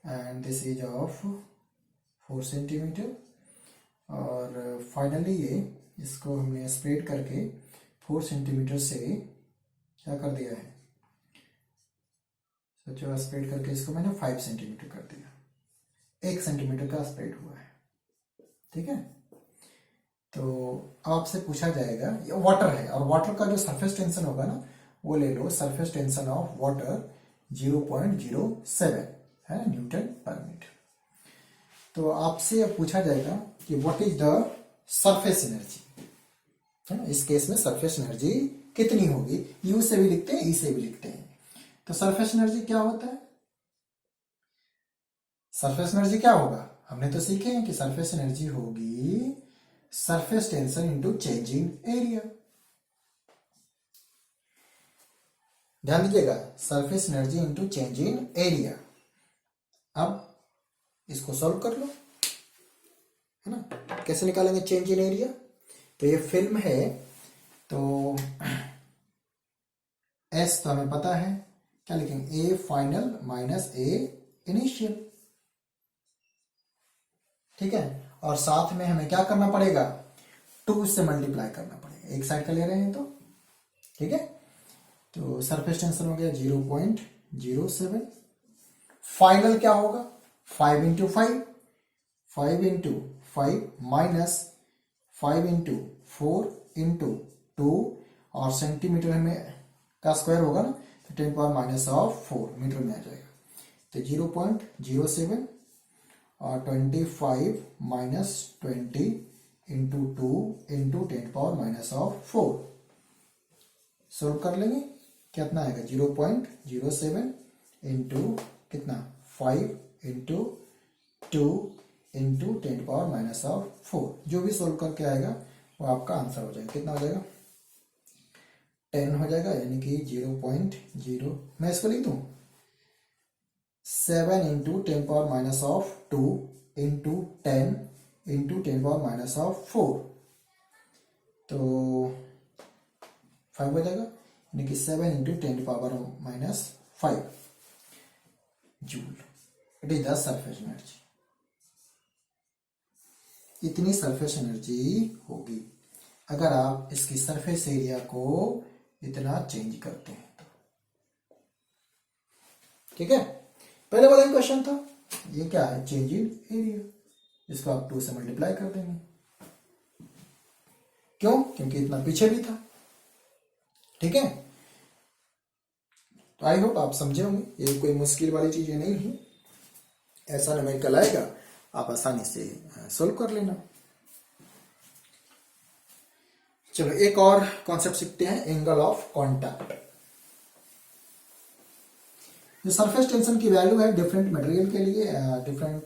and this is of 4 centimetre, और फाइनली ये इसको हमने स्प्रेड करके 4 सेंटीमीटर से क्या कर दिया है, सोचो स्प्रेड करके इसको मैंने 5 सेंटीमीटर कर दिया, 1 सेंटीमीटर का स्प्रेड हुआ है। ठीक है, तो आपसे पूछा जाएगा, ये वाटर है और वाटर का जो सरफेस टेंशन होगा ना, वो ले लो सरफेस टेंशन ऑफ वाटर 0.07 है न्यूटन पर मीटर। तो आपसे अब पूछा जाएगा कि what is the surface energy, है ना, इस केस में सरफेस एनर्जी कितनी होगी, यू से भी लिखते हैं, ई से भी लिखते हैं। तो सरफेस एनर्जी क्या होता है, सरफेस एनर्जी क्या होगा, हमने तो सीखे हैं कि सरफेस एनर्जी होगी surface tension into changing area. ध्यान दीजिएगा, surface energy into change in area. अब इसको सॉल्व कर लो, है ना, कैसे निकालेंगे चेंज इन एरिया। तो ये फिल्म है, तो एस तो हमें पता है, क्या लिखेंगे, ए फाइनल माइनस ए इनिशियल। ठीक है, और साथ में हमें क्या करना पड़ेगा, 2 से मल्टीप्लाई करना पड़ेगा, एक साइड का ले रहे हैं तो। ठीक है, तो सरफेस टेंशन हो गया 0.07, फाइनल क्या होगा 5 into 5, 5 into 5 minus 5 into 4 into 2, और सेंटीमीटर में का स्क्वायर होगा ना, तो 10 पावर माइनस ऑफ 4 मीटर में आ जाएगा। तो 0.07 और 25 minus 20 into 2 into 10 power minus of 4, solve कर लेंगे, कितना आएगा 0.07 इंटू कितना 5 into 2 into 10 power minus of 4, जो भी सोल्व करके आएगा वो आपका आंसर हो जाएगा। कितना हो जाएगा 10 हो जाएगा, यानी कि 0.0, मैं इसको लिख दूं 7 into 10 power minus of 2 into 10 into 10 power minus of 4, तो 5 हो जाएगा, यानी कि 7 into 10 power minus 5 joule. It is the surface energy. इतनी सरफेस एनर्जी होगी अगर आप इसकी सरफेस एरिया को इतना चेंज करते हैं तो। ठीक है, पहले वाला क्वेश्चन था, ये क्या है चेंज इन एरिया, इसको आप 2 से मल्टीप्लाई कर देंगे, क्यों, क्योंकि इतना पीछे भी था। ठीक है, तो आई होप आप समझे होंगे, ये कोई मुश्किल वाली चीजें नहीं है, ऐसा न्यूमेरिकल आएगा आप आसानी से सोल्व कर लेना। चलो एक और कॉन्सेप्ट सीखते हैं, एंगल ऑफ कांटेक्ट। जो सरफेस टेंशन की वैल्यू है डिफरेंट मटेरियल के लिए, डिफरेंट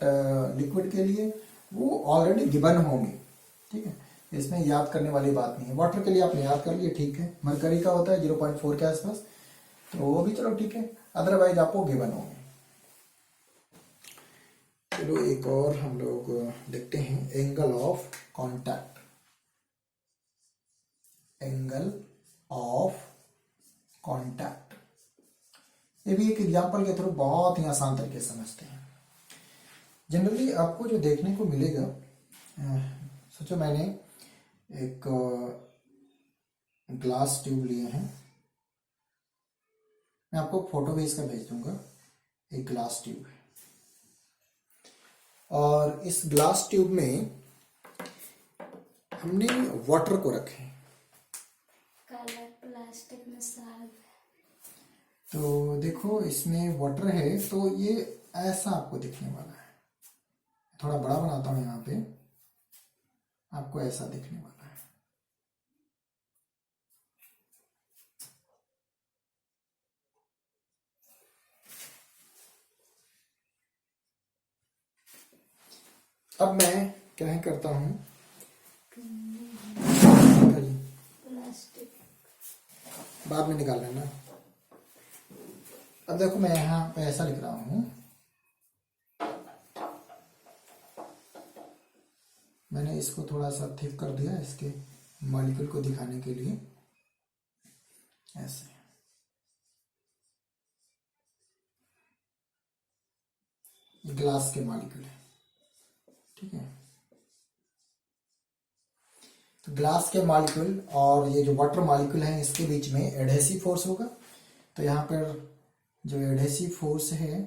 लिक्विड के लिए, वो ऑलरेडी गिवन होंगे। ठीक है, इसमें याद करने वाली बात नहीं है। वाटर के लिए आपने याद कर लिए, ठीक है, मरकरी का होता है 0.4 के आसपास, तो वो भी चलो ठीक है, अदरवाइज आपको गिवन होंगे। चलो एक और हम लोग देखते हैं, angle of contact. Angle of contact. ये भी एक एग्जांपल के थ्रू बहुत ही आसान तरीके से समझते हैं। जनरली आपको जो देखने को मिलेगा, सोचो मैंने एक ग्लास ट्यूब लिए हैं, मैं आपको फोटो भी इसका भेज दूंगा। एक ग्लास ट्यूब है और इस ग्लास ट्यूब में हमने वाटर को रखे, काला प्लास्टिक में साग। तो देखो इसमें वाटर है, तो ये ऐसा आपको दिखने वाला है। थोड़ा बड़ा बनाता हूं, यहाँ पे आपको ऐसा दिखने वाला है। अब मैं क्या करता हूं, प्लास्टिक बाद में निकाल लेना। अब देखो मैं यहाँ पे ऐसा लिख रहा हूं, मैंने इसको थोड़ा सा थिक कर दिया इसके मॉलिक्यूल को दिखाने के लिए, ऐसे। ये ग्लास के मॉलिक्यूल है, ठीक है। तो ग्लास के मॉलिक्यूल और ये जो वाटर मॉलिक्यूल है, इसके बीच में एडहेसिव फोर्स होगा। तो यहाँ पर जो एडहेसिव फोर्स है,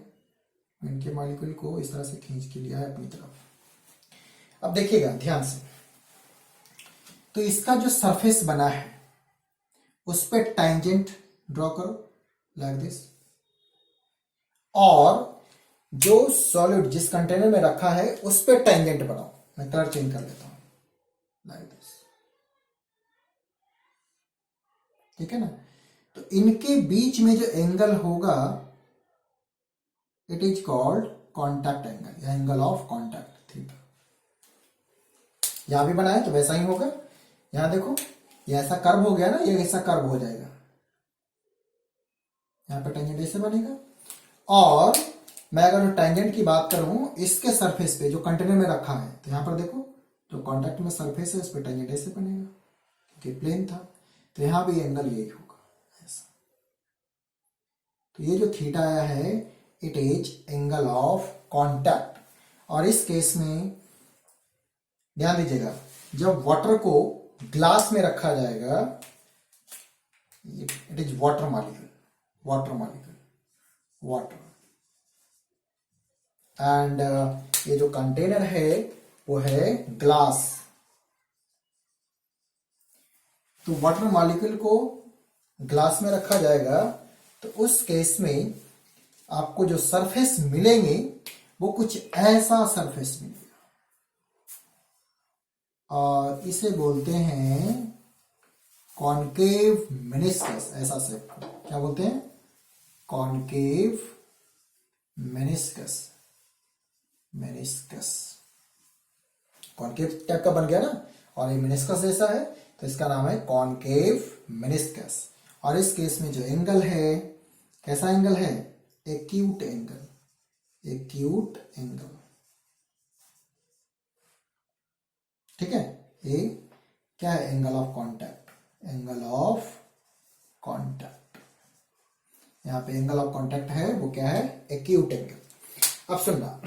इनके मॉलिक्यूल को इस तरह से खींच के लिया है अपनी तरफ। अब देखिएगा ध्यान से, तो इसका जो सरफेस बना है उस पर टैंजेंट ड्रॉ करो लाइक दिस, और जो सॉलिड जिस कंटेनर में रखा है उस पर टैंजेंट बनाओ। मैं कलर चेंज कर लेता हूं लाइक दिस, ठीक है ना। तो इनके बीच में जो एंगल होगा, it is called contact angle या एंगल ऑफ कॉन्टैक्ट, थीटा। यहां भी बनाए तो वैसा ही होगा। यहां देखो ये ऐसा कर्व हो गया ना, ये ऐसा कर्व हो जाएगा, यहां पे टेंजेंट ऐसे बनेगा। और मैं अगर टेंजेंट की बात करूं इसके सरफेस पे जो कंटेनर में रखा है, तो यहां पर देखो जो कॉन्टैक्ट में सरफेस है उस पर टेंजेंट ऐसे बनेगा क्योंकि प्लेन था। तो यहां भी एंगल यही होगा ऐसा। तो ये जो थीटा आया है, it is angle of contact. और इस केस में ध्यान दीजिएगा, जब वाटर को ग्लास में रखा जाएगा, it is water molecule, water, and ये जो कंटेनर है वो है ग्लास। तो वाटर मॉलिक्यूल को ग्लास में रखा जाएगा, तो उस केस में आपको जो सरफेस मिलेंगे वो कुछ ऐसा सरफेस मिलेगा, और इसे बोलते हैं कॉनकेव मेनिस्कस। ऐसा से क्या बोलते हैं, कॉनकेव मेनिस्कस। कॉनकेव टाइप का बन गया ना, और ये मेनिस्कस जैसा है, तो इसका नाम है कॉनकेव मेनिस्कस। और इस केस में जो एंगल है, कैसा एंगल है, एक्यूट एंगल, ठीक है। ये क्या है, एंगल ऑफ कॉन्टैक्ट, यहां पे एंगल ऑफ कॉन्टैक्ट है वो क्या है, एक्यूट एंगल। अब सुनना,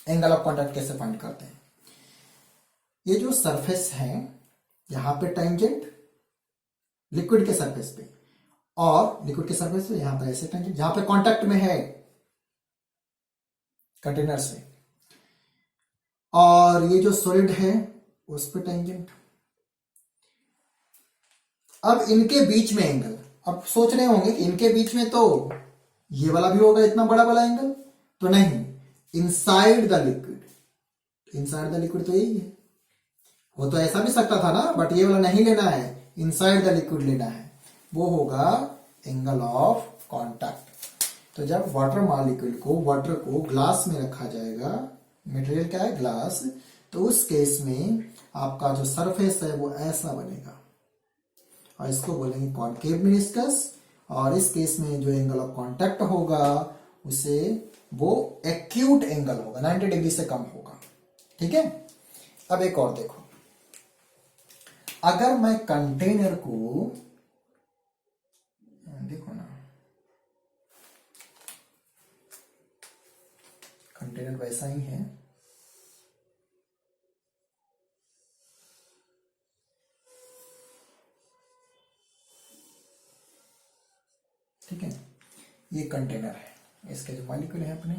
एंगल ऑफ कॉन्टैक्ट कैसे फाइंड करते हैं। ये जो सरफेस है, यहां पे टेंजेंट लिक्विड के सरफेस पे, और लिक्विड के सरफेस पे यहां पर ऐसे टेंजेंट, जहां पे कांटेक्ट में है कंटेनर से, और ये जो सॉलिड है उस पे टेंजेंट। अब इनके बीच में एंगल, अब सोच रहे होंगे कि इनके बीच में तो ये वाला भी होगा, इतना बड़ा वाला एंगल, तो नहीं, इनसाइड द लिक्विड तो यही है। वो तो ऐसा भी सकता था ना, बट ये वाला नहीं लेना है, इनसाइड द लिक्विड लेना है, वो होगा एंगल ऑफ कॉन्टैक्ट। तो जब वाटर को ग्लास में रखा जाएगा, मटेरियल क्या है, ग्लास, तो उस केस में आपका जो सरफेस है वो ऐसा बनेगा, और इसको बोलेंगे कॉनकेव मेनिस्कस। और इस केस में जो एंगल ऑफ कॉन्टैक्ट होगा उसे वो एक्यूट एंगल होगा, 90 डिग्री से कम होगा, ठीक है। अब एक और देखो, अगर मैं कंटेनर को, देखो ना, कंटेनर वैसा ही है, ठीक है, ये कंटेनर है, इसके जो मॉलिक्यूल है अपने,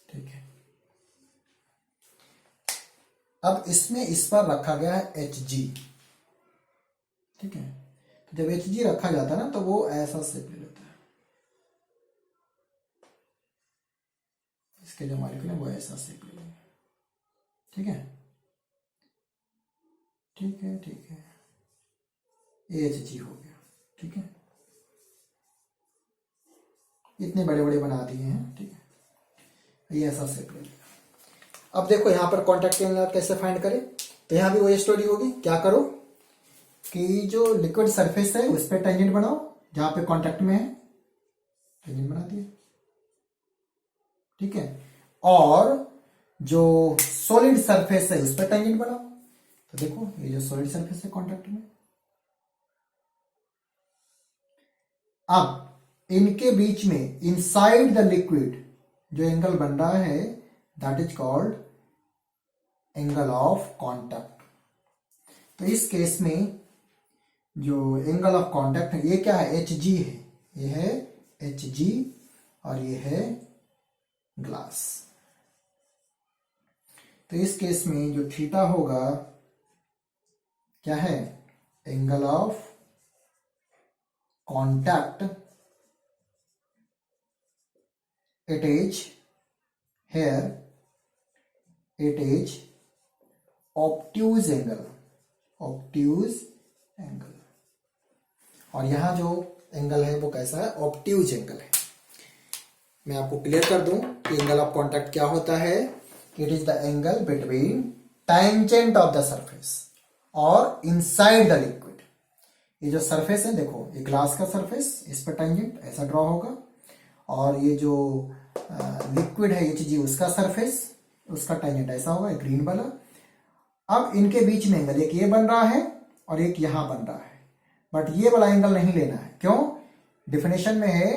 ठीक है। अब इसमें इस पर रखा गया है Hg, ठीक है। तो जब Hg रखा जाता है ना तो वो ऐसा शेप ले लेता है, इसके जो मॉलिक्यूल है वो ऐसा शेप ले लेंगे, ठीक है, ठीक है, ठीक है, ये Hg हो गया, ठीक है। इतने बड़े बड़े बना दिए हैं, ठीक है, ये ऐसा शेप ले लेगा। अब देखो यहाँ पर कॉन्टैक्ट एंगल कैसे फाइंड करें, तो यहाँ भी वही स्टोरी होगी। क्या करो कि जो लिक्विड सरफेस है उस पर टेंजेंट बनाओ, जहां पे कांटेक्ट में है टेंजेंट बना दिए, ठीक है। और जो सॉलिड सरफेस है उस पर टेंजेंट बनाओ, तो देखो ये जो सॉलिड सरफेस है कांटेक्ट में, अब इनके बीच में इनसाइड द लिक्विड जो एंगल बन रहा है that is called angle of contact. तो इस केस में जो एंगल ऑफ कांटेक्ट है ये क्या है, Hg है, ये है Hg और ये है ग्लास। तो इस केस में जो थीटा होगा क्या है, angle of contact, it is here, it is obtuse angle, obtuse angle। और यहां जो एंगल है वो कैसा है, ऑब्ट्यूज एंगल है। मैं आपको क्लियर कर दूं कि एंगल ऑफ कांटेक्ट क्या होता है, it is the angle between tangent of the surface और इनसाइड द लिक्विड। ये जो सरफेस है देखो, ये ग्लास का सरफेस, इस पर टैंजेंट ऐसा ड्रॉ होगा, और ये जो लिक्विड है Hg उसका सरफेस, उसका टैंजेंट ऐसा होगा, एक ग्रीन वाला। अब इनके बीच में एंगल एक ये बन रहा है और एक यहां बन रहा है, बट ये वाला एंगल नहीं लेना है। क्यों, डिफिनेशन में है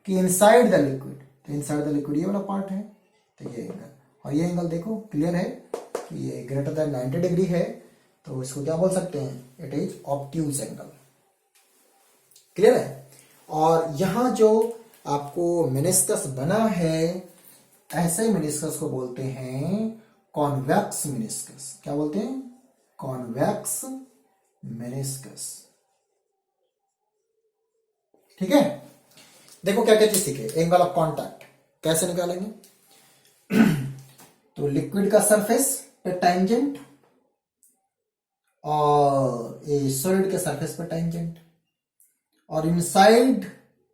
कि इनसाइड द लिक्विड, तो इनसाइड द लिक्विड ये वाला पार्ट है, तो ये एंगल, और ये एंगल देखो क्लियर है कि ये ग्रेटर देन 90 डिग्री है, तो इसको क्या बोल सकते हैं, it is obtuse angle. Clear है। और यहां जो आपको मेनिस्कस बना है, ऐसे मेनिस्कस को बोलते हैं कॉन्वेक्स मेनिस्कस। क्या बोलते हैं, कॉन्वेक्स मेनिस्कस, ठीक है। देखो क्या क्या चीज सीखे, एंगल ऑफ कांटेक्ट कैसे निकालेंगे, तो लिक्विड का सरफेस पे टैंजेंट और ये सॉलिड के सरफेस पे टैंजेंट, और इनसाइड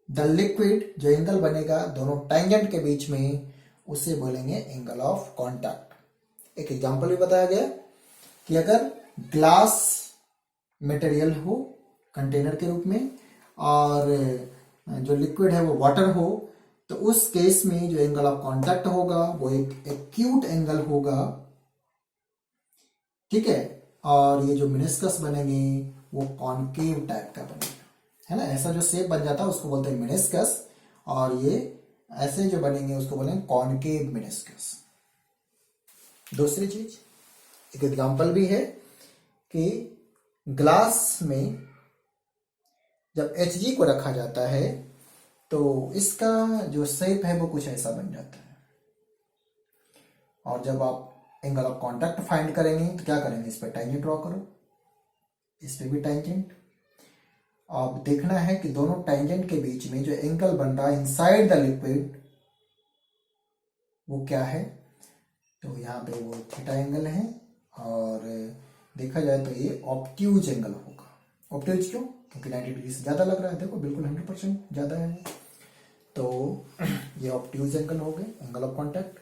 द लिक्विड जो एंगल बनेगा दोनों टैंजेंट के बीच में, उसे बोलेंगे एंगल ऑफ कांटेक्ट। एक एग्जांपल भी बताया गया कि अगर ग्लास मटेरियल हो कंटेनर के रूप में और जो लिक्विड है वो वाटर हो, तो उस केस में जो एंगल ऑफ कांटेक्ट होगा वो एक एक्यूट एंगल होगा, ठीक है। और ये जो मेनिस्कस बनेंगे वो कॉनकेव टाइप का बनेगा, है ना, ऐसा जो शेप बन जाता है उसको बोलते हैं मेनिस्कस, और ये ऐसे जो बनेंगे उसको बोलेंगे कॉनकेव मेनिस्कस। दूसरी चीज, एक एग्जांपल भी है कि ग्लास में जब Hg को रखा जाता है तो इसका जो शेप है वो कुछ ऐसा बन जाता है, और जब आप एंगल ऑफ कांटेक्ट फाइंड करेंगे तो क्या करेंगे, इस पर टैंजेंट ड्रॉ करो, इस पे भी टैंजेंट। अब देखना है कि दोनों टैंजेंट के बीच में जो एंगल बन रहा है इनसाइड द लिक्विड वो क्या है, तो यहाँ पे वो थीटा एंगल है, और देखा जाए तो ये ऑब्ट्यूज एंगल होगा। ऑब्ट्यूज क्यों, क्योंकि 90 डिग्री से ज्यादा लग रहा है, देखो बिल्कुल 100% ज्यादा है, तो ये ऑब्ट्यूज एंगल हो गए, एंगल ऑफ कांटेक्ट।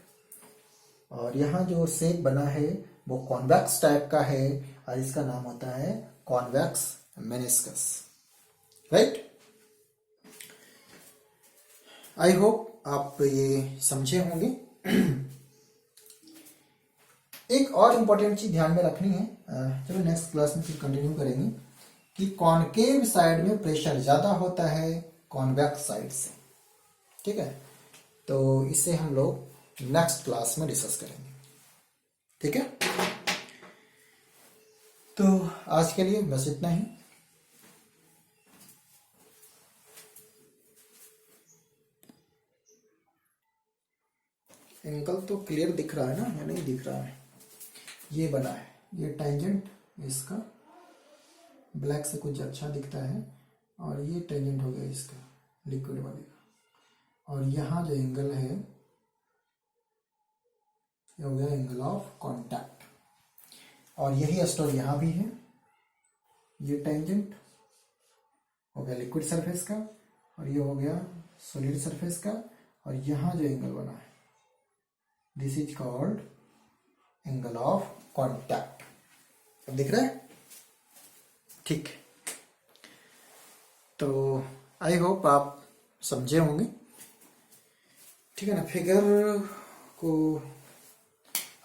और यहाँ जो शेप बना है वो कॉन्वेक्स टाइप का है, और इसका नाम होता है convex meniscus, right. I hope आप ये समझे होंगे। एक और इम्पोर्टेंट चीज ध्यान में रखनी है, चलो नेक्स्ट क्लास में फिर कंटिन्यू करेंगे, कि कॉनकेव साइड में प्रेशर ज्यादा होता है कॉन्वेक्स साइड से। ठीक है, तो इसे हम लोग नेक्स्ट क्लास में डिस्कस करेंगे। ठीक है, तो आज के लिए बस इतना ही। एंगल तो क्लियर दिख रहा है ना, या नहीं दिख रहा है? ये बना है, ये टेंजेंट इसका ब्लैक से कुछ अच्छा दिखता है, और ये टेंजेंट हो गया इसका लिक्विड वाले का, और यहाँ जो एंगल है ये हो गया एंगल ऑफ कांटेक्ट। और यही स्टोरी यहाँ भी है, ये टेंजेंट हो गया लिक्विड सरफेस का, और ये हो गया सॉलिड सरफेस का, और यहाँ जो एंगल बना है this is called angle of contact. अब दिख रहा है? ठीक, तो आई होप आप समझे होंगे। ठीक है ना, फिगर को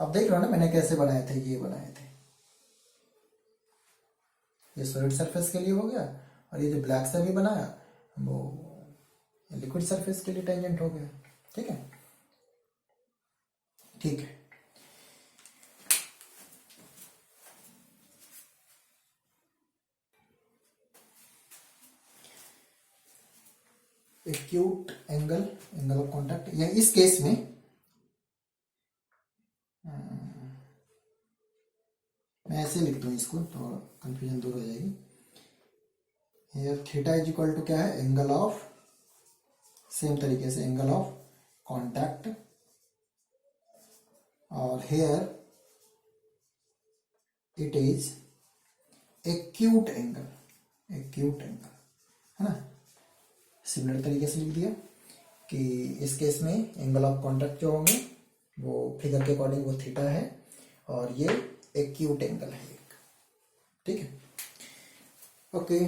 आप देख रहे हो ना मैंने कैसे बनाए थे, ये बनाए थे, ये सॉलिड सरफेस के लिए हो गया, और ये जो ब्लैक से भी बनाया वो लिक्विड सरफेस के लिए टेंजेंट हो गया। ठीक है, ठीक है। Acute angle, angle of contact, या इस केस में मैं ऐसे लिख दूं इसको तो कंफ्यूजन दूर हो जाएगी। Here theta is equal to क्या है, एंगल ऑफ, सेम तरीके से एंगल ऑफ कांटेक्ट, और here it is acute angle, acute angle, है ना। सिमिलर तरीके से लिख दिया कि इस केस में एंगल ऑफ कांटेक्ट जो होंगे वो फिगर के अकॉर्डिंग वो थीटा है, और ये एक्यूट एंगल है एक। ठीक है, ओके।